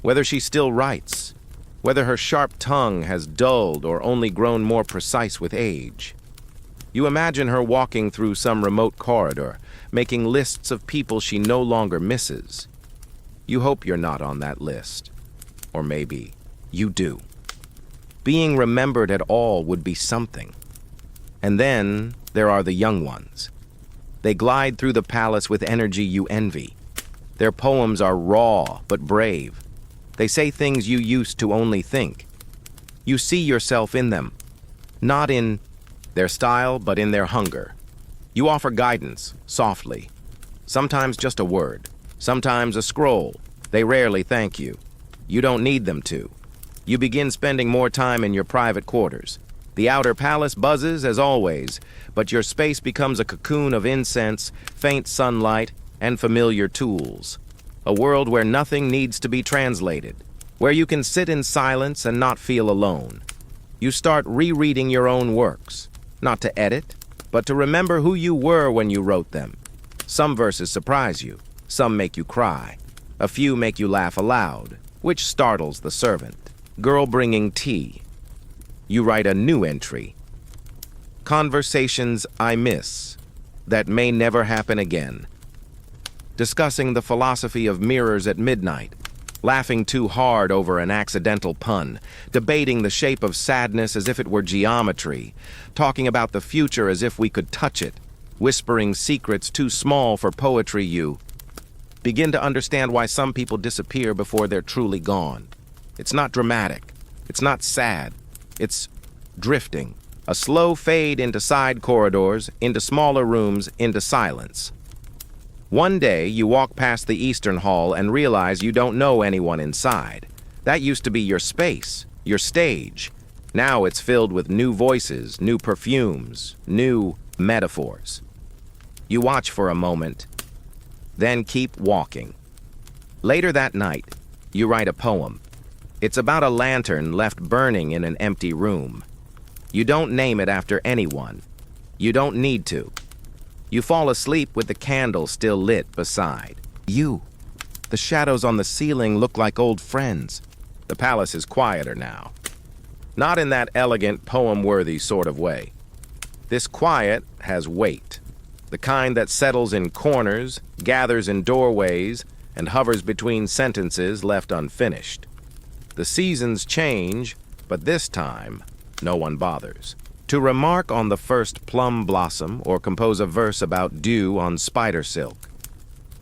whether she still writes, whether her sharp tongue has dulled or only grown more precise with age. You imagine her walking through some remote corridor, making lists of people she no longer misses. You hope you're not on that list. Or maybe you do. Being remembered at all would be something. And then there are the young ones. They glide through the palace with energy you envy. Their poems are raw but brave. They say things you used to only think. You see yourself in them, not in their style, but in their hunger. You offer guidance, softly. Sometimes just a word, sometimes a scroll. They rarely thank you. You don't need them to. You begin spending more time in your private quarters. The outer palace buzzes as always, but your space becomes a cocoon of incense, faint sunlight, and familiar tools. A world where nothing needs to be translated, where you can sit in silence and not feel alone. You start rereading your own works, not to edit, but to remember who you were when you wrote them. Some verses surprise you, some make you cry. A few make you laugh aloud, which startles the servant. Girl bringing tea. You write a new entry. Conversations I miss, that may never happen again. Discussing the philosophy of mirrors at midnight, laughing too hard over an accidental pun, debating the shape of sadness as if it were geometry, talking about the future as if we could touch it, whispering secrets too small for poetry. You begin to understand why some people disappear before they're truly gone. It's not dramatic. It's not sad. It's drifting. A slow fade into side corridors, into smaller rooms, into silence. One day, you walk past the Eastern Hall and realize you don't know anyone inside. That used to be your space, your stage. Now it's filled with new voices, new perfumes, new metaphors. You watch for a moment, then keep walking. Later that night, you write a poem. It's about a lantern left burning in an empty room. You don't name it after anyone. You don't need to. You fall asleep with the candle still lit beside you. The shadows on the ceiling look like old friends. The palace is quieter now. Not in that elegant, poem-worthy sort of way. This quiet has weight. The kind that settles in corners, gathers in doorways, and hovers between sentences left unfinished. The seasons change, but this time, no one bothers. To remark on the first plum blossom or compose a verse about dew on spider silk.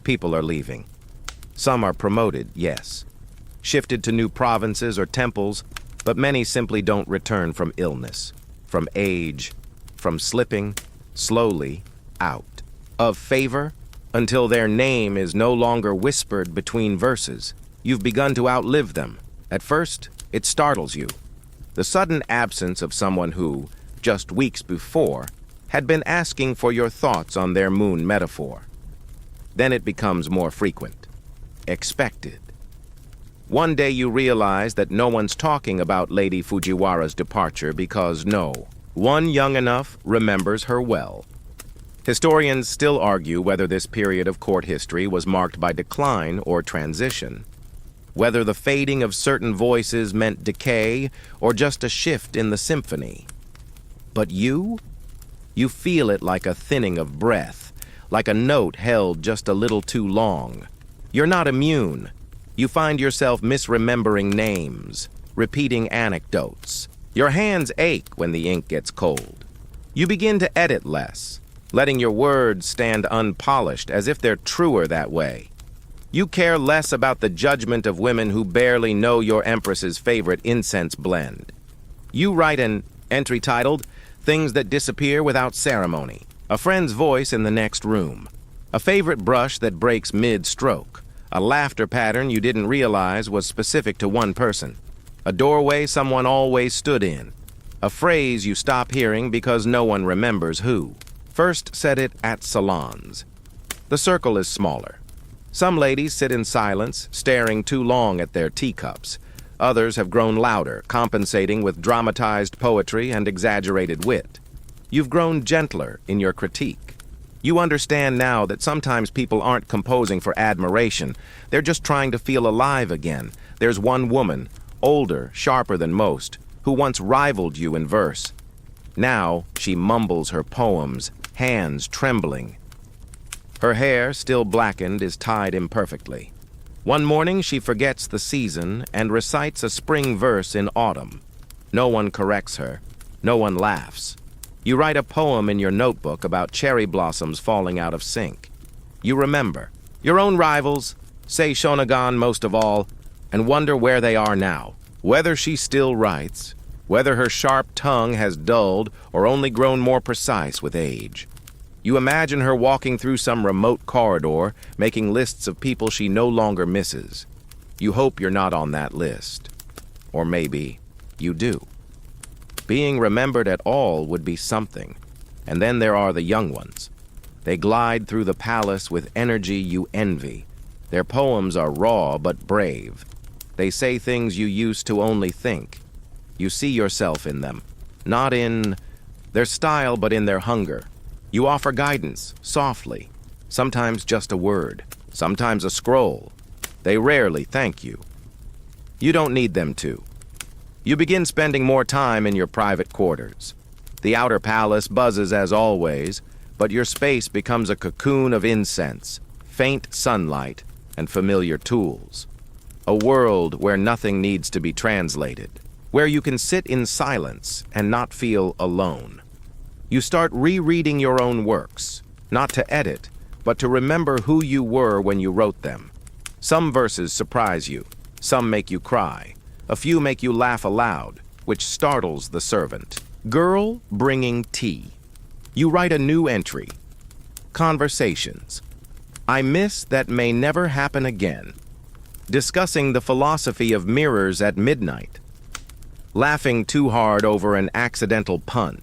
People are leaving. Some are promoted, yes. Shifted to new provinces or temples, but many simply don't return from illness, from age, from slipping, slowly, out of favor, until their name is no longer whispered between verses. You've begun to outlive them. At first, it startles you. The sudden absence of someone who, just weeks before, had been asking for your thoughts on their moon metaphor. Then it becomes more frequent, expected. One day you realize that no one's talking about Lady Fujiwara's departure because no one young enough remembers her well. Historians still argue whether this period of court history was marked by decline or transition, whether the fading of certain voices meant decay or just a shift in the symphony. But you feel it like a thinning of breath, like a note held just a little too long. You're not immune. You find yourself misremembering names, repeating anecdotes. Your hands ache when the ink gets cold. You begin to edit less, letting your words stand unpolished as if they're truer that way. You care less about the judgment of women who barely know your empress's favorite incense blend. You write an entry titled, "Things That Disappear Without Ceremony," a friend's voice in the next room, a favorite brush that breaks mid-stroke, a laughter pattern you didn't realize was specific to one person, a doorway someone always stood in, a phrase you stop hearing because no one remembers who first said it at salons. The circle is smaller. Some ladies sit in silence, staring too long at their teacups. Others have grown louder, compensating with dramatized poetry and exaggerated wit. You've grown gentler in your critique. You understand now that sometimes people aren't composing for admiration. They're just trying to feel alive again. There's one woman, older, sharper than most, who once rivaled you in verse. Now she mumbles her poems, hands trembling. Her hair, still blackened, is tied imperfectly. One morning she forgets the season and recites a spring verse in autumn. No one corrects her. No one laughs. You write a poem in your notebook about cherry blossoms falling out of sync. You remember your own rivals, say Shonagon most of all, and wonder where they are now. Whether she still writes, whether her sharp tongue has dulled or only grown more precise with age. You imagine her walking through some remote corridor, making lists of people she no longer misses. You hope you're not on that list. Or maybe you do. Being remembered at all would be something. And then there are the young ones. They glide through the palace with energy you envy. Their poems are raw but brave. They say things you used to only think. You see yourself in them, not in their style but in their hunger. You offer guidance, softly, sometimes just a word, sometimes a scroll. They rarely thank you. You don't need them to. You begin spending more time in your private quarters. The outer palace buzzes as always, but your space becomes a cocoon of incense, faint sunlight, and familiar tools. A world where nothing needs to be translated, where you can sit in silence and not feel alone. You start rereading your own works, not to edit, but to remember who you were when you wrote them. Some verses surprise you, some make you cry, a few make you laugh aloud, which startles the servant. Girl bringing tea. You write a new entry. Conversations. I miss that may never happen again. Discussing the philosophy of mirrors at midnight. Laughing too hard over an accidental pun.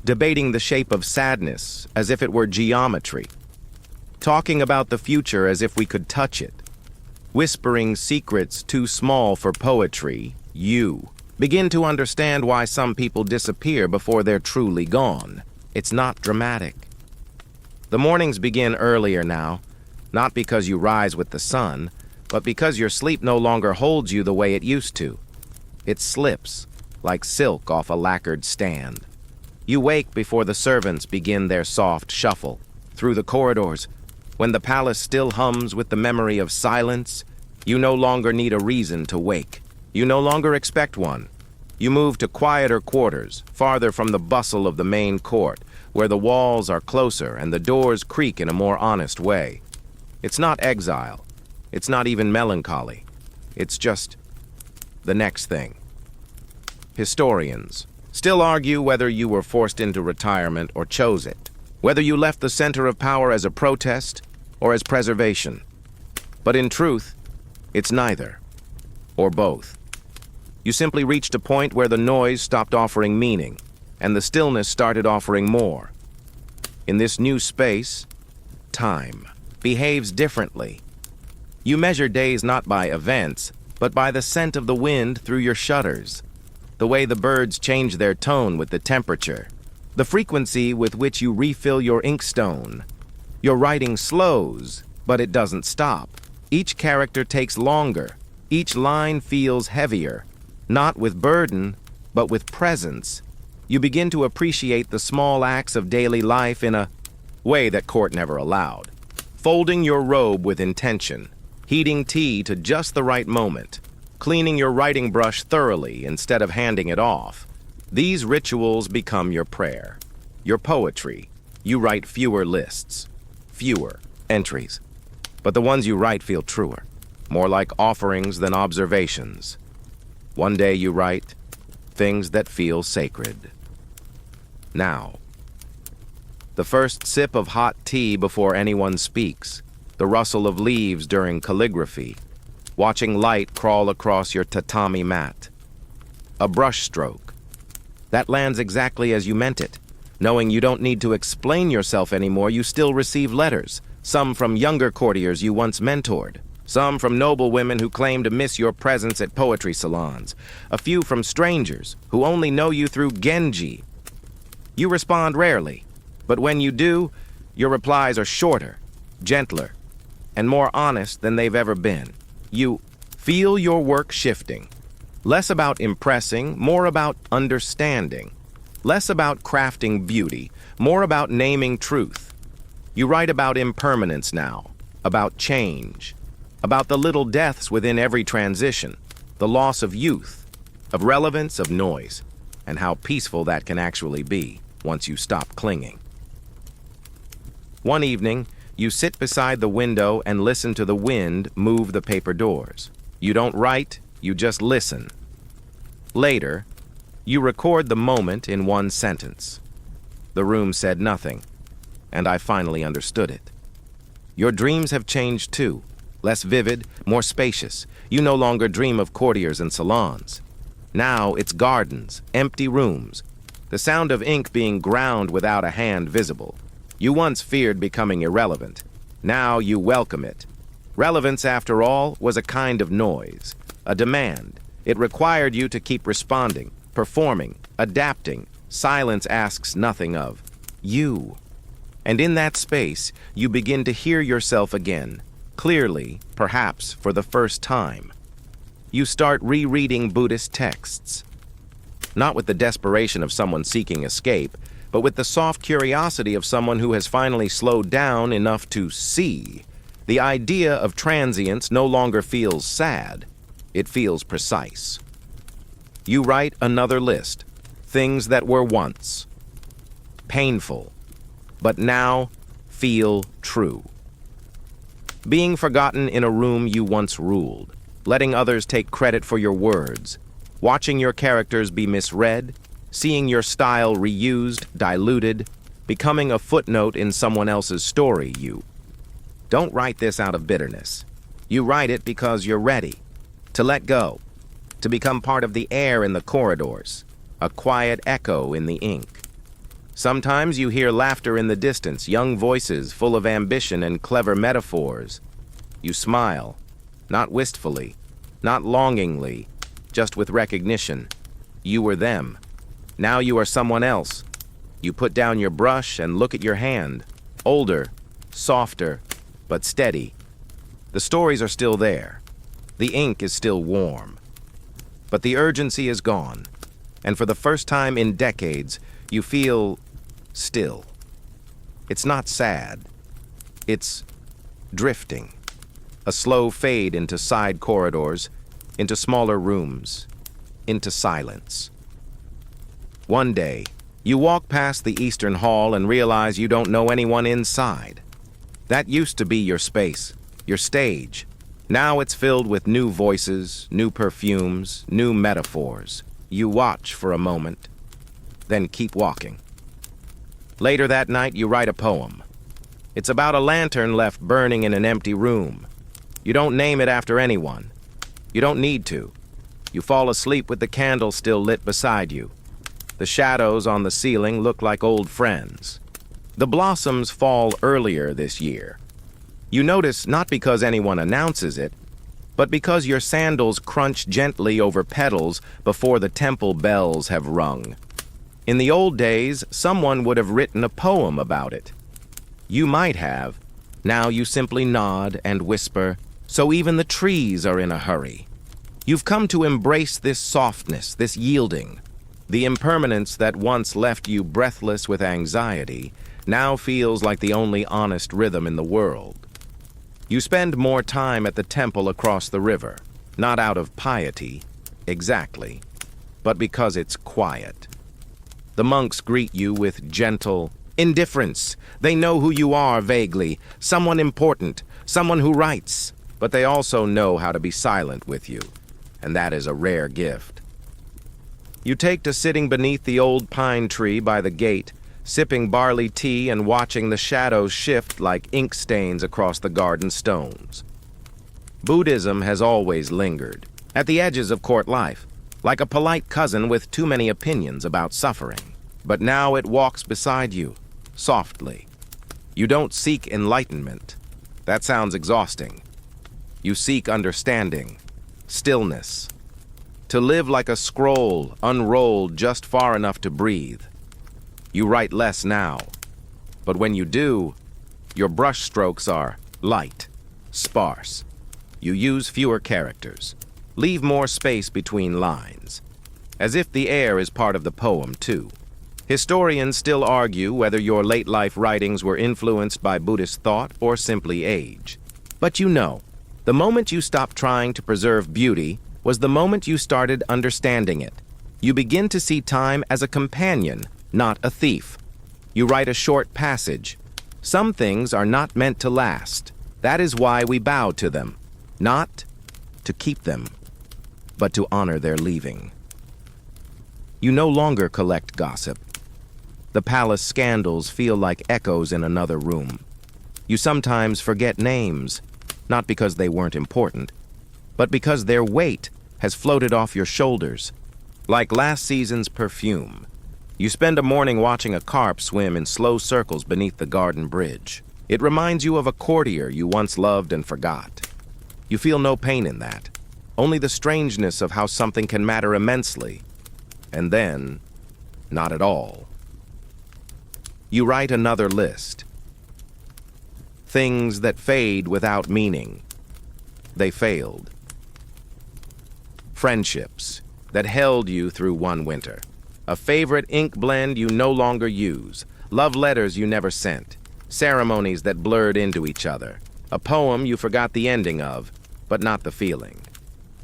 Debating the shape of sadness as if it were geometry. Talking about the future as if we could touch it. Whispering secrets too small for poetry, you begin to understand why some people disappear before they're truly gone. It's not dramatic. The mornings begin earlier now, not because you rise with the sun, but because your sleep no longer holds you the way it used to. It slips, like silk off a lacquered stand. You wake before the servants begin their soft shuffle through the corridors. When the palace still hums with the memory of silence, you no longer need a reason to wake. You no longer expect one. You move to quieter quarters, farther from the bustle of the main court, where the walls are closer and the doors creak in a more honest way. It's not exile. It's not even melancholy. It's just the next thing. Historians still argue whether you were forced into retirement or chose it, whether you left the center of power as a protest or as preservation. But in truth, it's neither, or both. You simply reached a point where the noise stopped offering meaning, and the stillness started offering more. In this new space, time behaves differently. You measure days not by events, but by the scent of the wind through your shutters, the way the birds change their tone with the temperature, the frequency with which you refill your inkstone. Your writing slows, but it doesn't stop. Each character takes longer. Each line feels heavier, not with burden, but with presence. You begin to appreciate the small acts of daily life in a way that court never allowed. Folding your robe with intention, heating tea to just the right moment, cleaning your writing brush thoroughly instead of handing it off. These rituals become your prayer, your poetry. You write fewer lists, fewer entries. But the ones you write feel truer, more like offerings than observations. One day you write things that feel sacred. Now, the first sip of hot tea before anyone speaks, the rustle of leaves during calligraphy, watching light crawl across your tatami mat. A brush stroke. That lands exactly as you meant it. Knowing you don't need to explain yourself anymore, you still receive letters. Some from younger courtiers you once mentored. Some from noble women who claim to miss your presence at poetry salons. A few from strangers who only know you through Genji. You respond rarely, but when you do, your replies are shorter, gentler, and more honest than they've ever been. You feel your work shifting. Less about impressing, more about understanding. Less about crafting beauty, more about naming truth. You write about impermanence now, about change, about the little deaths within every transition, the loss of youth, of relevance, of noise, and how peaceful that can actually be once you stop clinging. One evening, You sit beside the window and listen to the wind move the paper doors. You don't write, you just listen. Later, you record the moment in one sentence. The room said nothing, and I finally understood it. Your dreams have changed too. Less vivid, more spacious. You no longer dream of courtiers and salons. Now it's gardens, empty rooms, the sound of ink being ground without a hand visible. You once feared becoming irrelevant. Now you welcome it. Relevance, after all, was a kind of noise, a demand. It required you to keep responding, performing, adapting. Silence asks nothing of you. And in that space, you begin to hear yourself again, clearly, perhaps for the first time. You start rereading Buddhist texts, not with the desperation of someone seeking escape, but with the soft curiosity of someone who has finally slowed down enough to see. The idea of transience no longer feels sad, it feels precise. You write another list, things that were once painful, but now feel true. Being forgotten in a room you once ruled, letting others take credit for your words, watching your characters be misread, seeing your style reused, diluted, becoming a footnote in someone else's story. You don't write this out of bitterness. You write it because you're ready to let go, to become part of the air in the corridors, a quiet echo in the ink. Sometimes you hear laughter in the distance, young voices full of ambition and clever metaphors. You smile, not wistfully, not longingly, just with recognition. You were them. Now you are someone else. You put down your brush and look at your hand. Older, softer, but steady. The stories are still there. The ink is still warm. But the urgency is gone. And for the first time in decades, you feel still. It's not sad. It's drifting. A slow fade into side corridors, into smaller rooms, into silence. One day, you walk past the Eastern Hall and realize you don't know anyone inside. That used to be your space, your stage. Now it's filled with new voices, new perfumes, new metaphors. You watch for a moment, then keep walking. Later that night, you write a poem. It's about a lantern left burning in an empty room. You don't name it after anyone. You don't need to. You fall asleep with the candle still lit beside you. The shadows on the ceiling look like old friends. The blossoms fall earlier this year. You notice not because anyone announces it, but because your sandals crunch gently over petals before the temple bells have rung. In the old days, someone would have written a poem about it. You might have. Now you simply nod and whisper, so even the trees are in a hurry. You've come to embrace this softness, this yielding. The impermanence that once left you breathless with anxiety now feels like the only honest rhythm in the world. You spend more time at the temple across the river, not out of piety, exactly, but because it's quiet. The monks greet you with gentle indifference. They know who you are vaguely, someone important, someone who writes, but they also know how to be silent with you, and that is a rare gift. You take to sitting beneath the old pine tree by the gate, sipping barley tea and watching the shadows shift like ink stains across the garden stones. Buddhism has always lingered, at the edges of court life, like a polite cousin with too many opinions about suffering. But now it walks beside you, softly. You don't seek enlightenment. That sounds exhausting. You seek understanding, stillness. To live like a scroll, unrolled just far enough to breathe. You write less now, but when you do, your brush strokes are light, sparse. You use fewer characters, leave more space between lines, as if the air is part of the poem too. Historians still argue whether your late-life writings were influenced by Buddhist thought or simply age. But you know, the moment you stopped trying to preserve beauty was the moment you started understanding it. You begin to see time as a companion, not a thief. You write a short passage, Some things are not meant to last. That is why we bow to them, not to keep them, but to honor their leaving. You no longer collect gossip. The palace scandals feel like echoes in another room. You sometimes forget names, not because they weren't important, but because their weight has floated off your shoulders, like last season's perfume. You spend a morning watching a carp swim in slow circles beneath the garden bridge. It reminds you of a courtier you once loved and forgot. You feel no pain in that, only the strangeness of how something can matter immensely, and then, not at all. You write another list. Things that fade without meaning. They failed. Friendships that held you through one winter. A favorite ink blend you no longer use. Love letters you never sent. Ceremonies that blurred into each other. A poem you forgot the ending of, but not the feeling.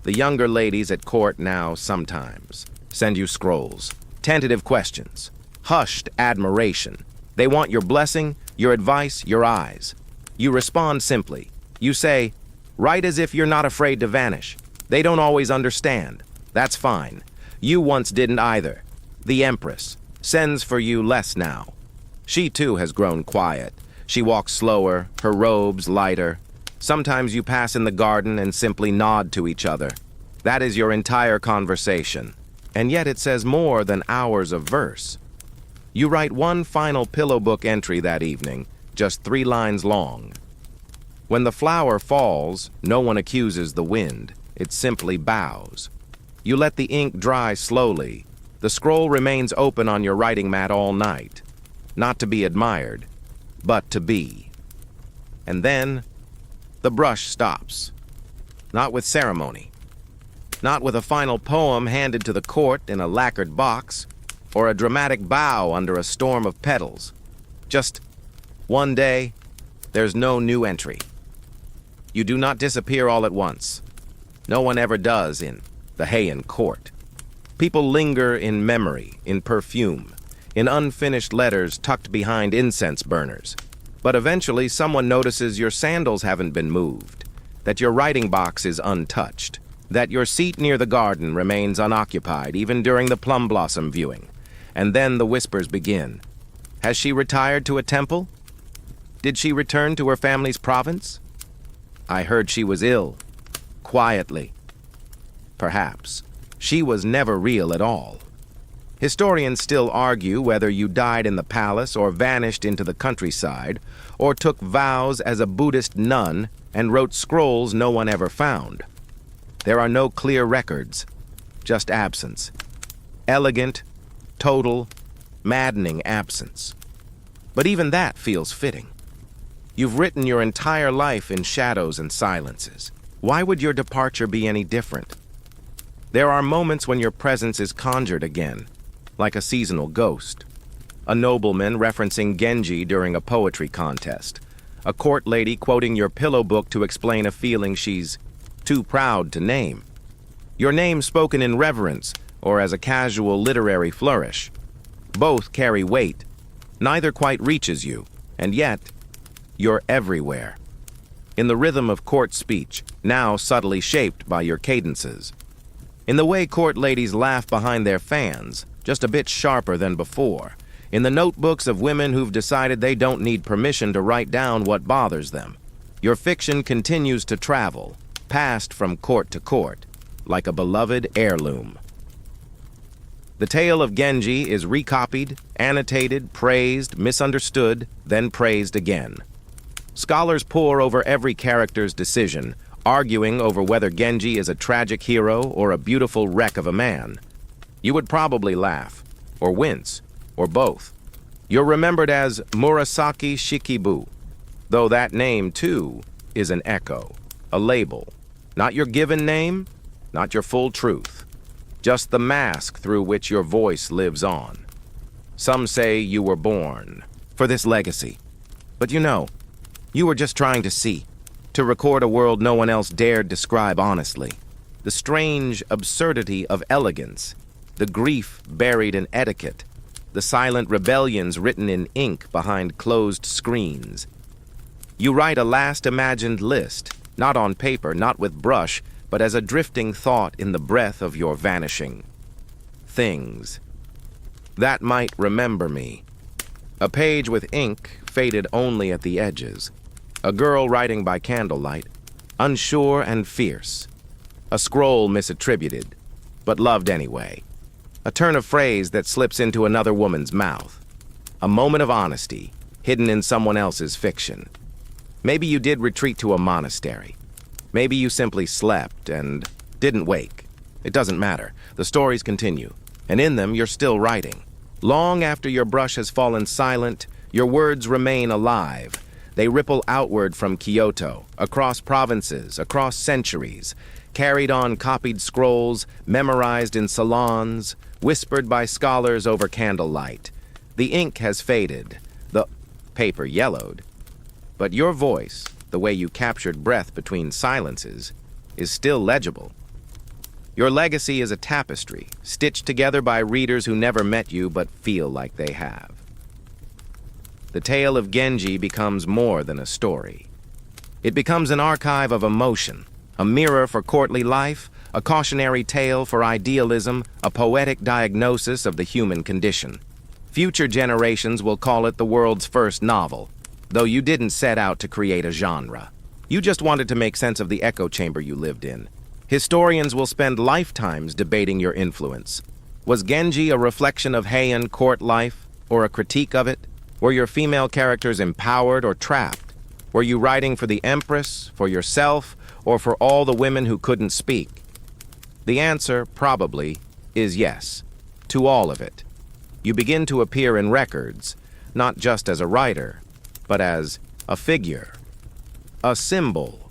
The younger ladies at court now sometimes send you scrolls, tentative questions, hushed admiration. They want your blessing, your advice, your eyes. You respond simply. You say, write as if you're not afraid to vanish. They don't always understand. That's fine. You once didn't either. The Empress sends for you less now. She too has grown quiet. She walks slower, her robes lighter. Sometimes you pass in the garden and simply nod to each other. That is your entire conversation. And yet it says more than hours of verse. You write one final pillow book entry that evening, just 3 lines long. When the flower falls, no one accuses the wind. It simply bows. You let the ink dry slowly. The scroll remains open on your writing mat all night. Not to be admired, but to be. And then, the brush stops. Not with ceremony. Not with a final poem handed to the court in a lacquered box, or a dramatic bow under a storm of petals. Just one day, there's no new entry. You do not disappear all at once. No one ever does in the Heian court. People linger in memory, in perfume, in unfinished letters tucked behind incense burners. But eventually someone notices your sandals haven't been moved, that your writing box is untouched, that your seat near the garden remains unoccupied even during the plum blossom viewing. And then the whispers begin. Has she retired to a temple? Did she return to her family's province? I heard she was ill. Quietly. Perhaps. She was never real at all. Historians still argue whether you died in the palace or vanished into the countryside, or took vows as a Buddhist nun and wrote scrolls no one ever found. There are no clear records, just absence. Elegant, total, maddening absence. But even that feels fitting. You've written your entire life in shadows and silences. Why would your departure be any different? There are moments when your presence is conjured again, like a seasonal ghost. A nobleman referencing Genji during a poetry contest. A court lady quoting your pillow book to explain a feeling she's too proud to name. Your name spoken in reverence or as a casual literary flourish. Both carry weight. Neither quite reaches you, and yet, you're everywhere. In the rhythm of court speech, now subtly shaped by your cadences. In the way court ladies laugh behind their fans, just a bit sharper than before. In the notebooks of women who've decided they don't need permission to write down what bothers them. Your fiction continues to travel, passed from court to court, like a beloved heirloom. The tale of Genji is recopied, annotated, praised, misunderstood, then praised again. Scholars pore over every character's decision, arguing over whether Genji is a tragic hero or a beautiful wreck of a man. You would probably laugh, or wince, or both. You're remembered as Murasaki Shikibu, though that name, too, is an echo, a label. Not your given name, not your full truth. Just the mask through which your voice lives on. Some say you were born for this legacy. But you were just trying to see, to record a world no one else dared describe honestly. The strange absurdity of elegance, the grief buried in etiquette, the silent rebellions written in ink behind closed screens. You write a last imagined list, not on paper, not with brush, but as a drifting thought in the breath of your vanishing things. That might remember me. A page with ink faded only at the edges. A girl writing by candlelight, unsure and fierce. A scroll misattributed, but loved anyway. A turn of phrase that slips into another woman's mouth. A moment of honesty, hidden in someone else's fiction. Maybe you did retreat to a monastery. Maybe you simply slept and didn't wake. It doesn't matter. The stories continue, and in them you're still writing. Long after your brush has fallen silent, your words remain alive. They ripple outward from Kyoto, across provinces, across centuries, carried on copied scrolls, memorized in salons, whispered by scholars over candlelight. The ink has faded, the paper yellowed, but your voice, the way you captured breath between silences, is still legible. Your legacy is a tapestry, stitched together by readers who never met you but feel like they have. The tale of Genji becomes more than a story. It becomes an archive of emotion, a mirror for courtly life, a cautionary tale for idealism, a poetic diagnosis of the human condition. Future generations will call it the world's first novel, though you didn't set out to create a genre. You just wanted to make sense of the echo chamber you lived in. Historians will spend lifetimes debating your influence. Was Genji a reflection of Heian court life, or a critique of it? Were your female characters empowered or trapped? Were you writing for the Empress, for yourself, or for all the women who couldn't speak? The answer, probably, is yes, to all of it. You begin to appear in records, not just as a writer, but as a figure, a symbol.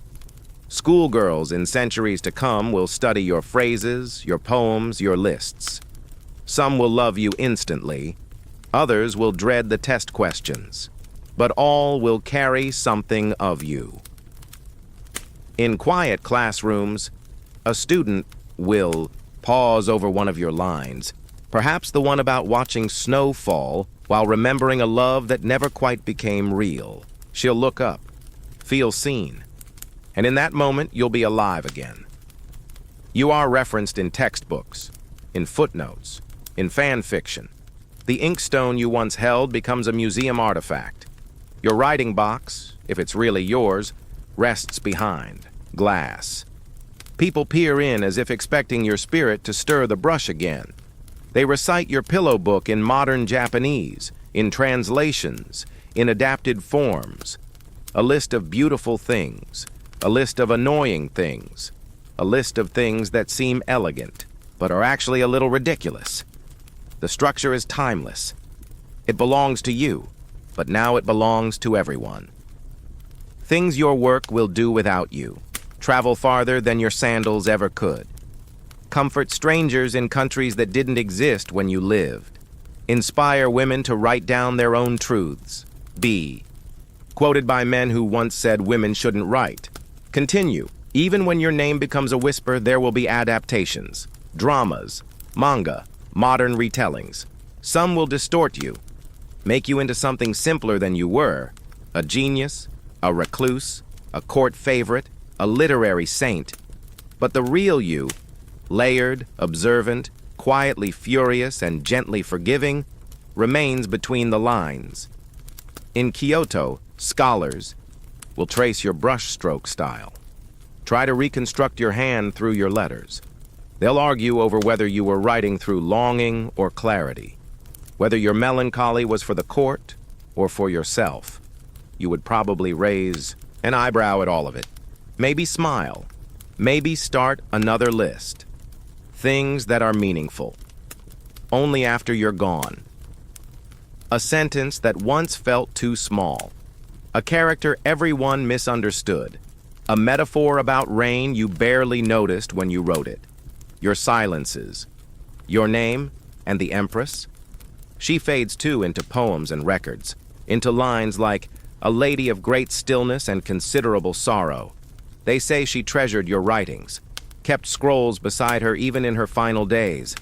Schoolgirls in centuries to come will study your phrases, your poems, your lists. Some will love you instantly, others will dread the test questions, but all will carry something of you. In quiet classrooms, a student will pause over one of your lines, perhaps the one about watching snow fall while remembering a love that never quite became real. She'll look up, feel seen, and in that moment you'll be alive again. You are referenced in textbooks, in footnotes, in fan fiction. The inkstone you once held becomes a museum artifact. Your writing box, if it's really yours, rests behind glass. People peer in as if expecting your spirit to stir the brush again. They recite your pillow book in modern Japanese, in translations, in adapted forms. A list of beautiful things, a list of annoying things, a list of things that seem elegant, but are actually a little ridiculous. The structure is timeless. It belongs to you, but now it belongs to everyone. Things your work will do without you. Travel farther than your sandals ever could. Comfort strangers in countries that didn't exist when you lived. Inspire women to write down their own truths. Be quoted by men who once said women shouldn't write. Continue. Even when your name becomes a whisper, there will be adaptations, dramas, manga, modern retellings. Some will distort you, make you into something simpler than you were, a genius, a recluse, a court favorite, a literary saint. But the real you, layered, observant, quietly furious, and gently forgiving, remains between the lines. In Kyoto, scholars will trace your brushstroke style. Try to reconstruct your hand through your letters. They'll argue over whether you were writing through longing or clarity, whether your melancholy was for the court or for yourself. You would probably raise an eyebrow at all of it. Maybe smile. Maybe start another list. Things that are meaningful. Only after you're gone. A sentence that once felt too small. A character everyone misunderstood. A metaphor about rain you barely noticed when you wrote it. Your silences. Your name and the Empress. She fades too into poems and records, into lines like, "A lady of great stillness and considerable sorrow." They say she treasured your writings, kept scrolls beside her even in her final days.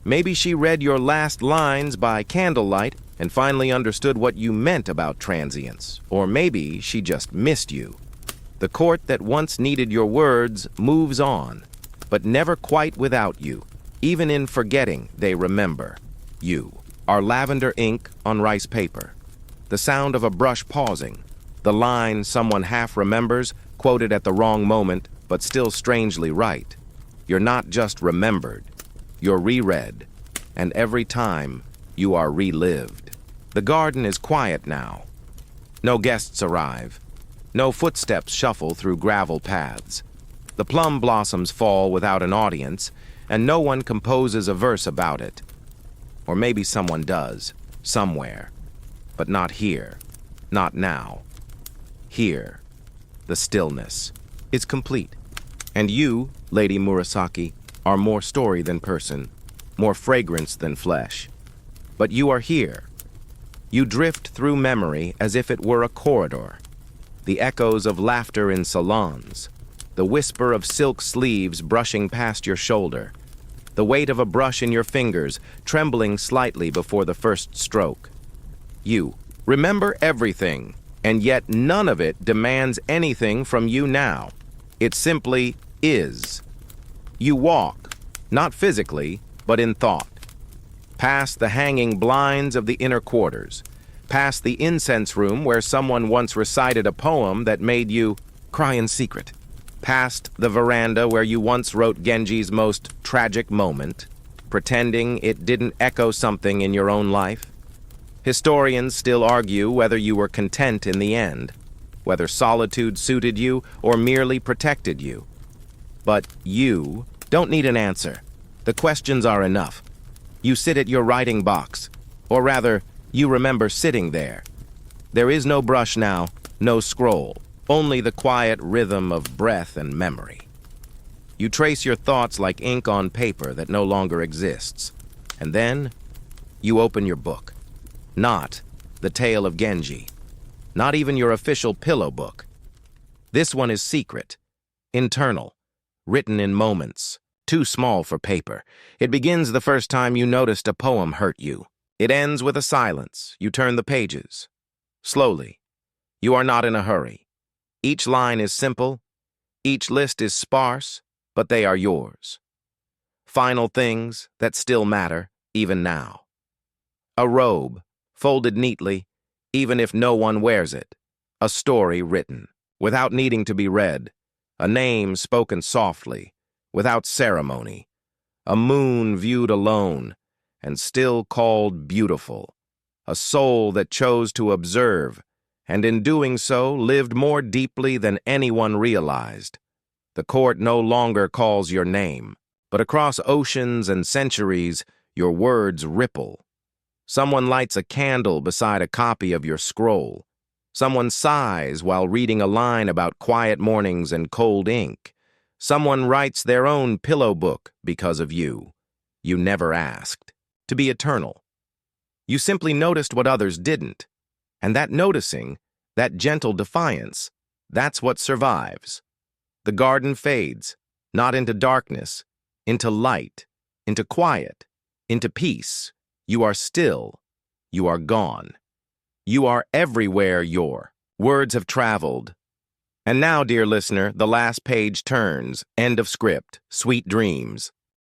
Maybe she read your last lines by candlelight and finally understood what you meant about transience. Or maybe she just missed you. The court that once needed your words moves on, but never quite without you. Even in forgetting, they remember. You are lavender ink on rice paper, the sound of a brush pausing, the line someone half remembers, quoted at the wrong moment, but still strangely right. You're not just remembered, you're reread, and every time you are relived. The garden is quiet now. No guests arrive. No footsteps shuffle through gravel paths. The plum blossoms fall without an audience, and no one composes a verse about it. Or maybe someone does, somewhere. But not here, not now. Here, the stillness is complete. And you, Lady Murasaki, are more story than person, more fragrance than flesh. But you are here. You drift through memory as if it were a corridor. The echoes of laughter in salons, the whisper of silk sleeves brushing past your shoulder, the weight of a brush in your fingers trembling slightly before the first stroke. You remember everything, and yet none of it demands anything from you now. It simply is. You walk, not physically, but in thought, past the hanging blinds of the inner quarters, past the incense room where someone once recited a poem that made you cry in secret, past the veranda where you once wrote Genji's most tragic moment, pretending it didn't echo something in your own life. Historians still argue whether you were content in the end, whether solitude suited you or merely protected you. But you don't need an answer. The questions are enough. You sit at your writing box, or rather, you remember sitting there. There is no brush now, no scroll, only the quiet rhythm of breath and memory. You trace your thoughts like ink on paper that no longer exists. And then, you open your book. Not the tale of Genji. Not even your official pillow book. This one is secret, internal, written in moments, too small for paper. It begins the first time you noticed a poem hurt you. It ends with a silence. You turn the pages. Slowly. You are not in a hurry. Each line is simple. Each list is sparse, but they are yours. Final things that still matter, even now. A robe, folded neatly, even if no one wears it. A story written, without needing to be read. A name spoken softly, without ceremony. A moon viewed alone, and still called beautiful. A soul that chose to observe, and in doing so lived more deeply than anyone realized. The court no longer calls your name, but across oceans and centuries, your words ripple. Someone lights a candle beside a copy of your scroll. Someone sighs while reading a line about quiet mornings and cold ink. Someone writes their own pillow book because of you. You never asked. To be eternal. You simply noticed what others didn't. And that noticing, that gentle defiance, that's what survives. The garden fades, not into darkness, into light, into quiet, into peace. You are still. You are gone. You are everywhere your words have traveled. And now, dear listener, the last page turns. End of script. Sweet dreams.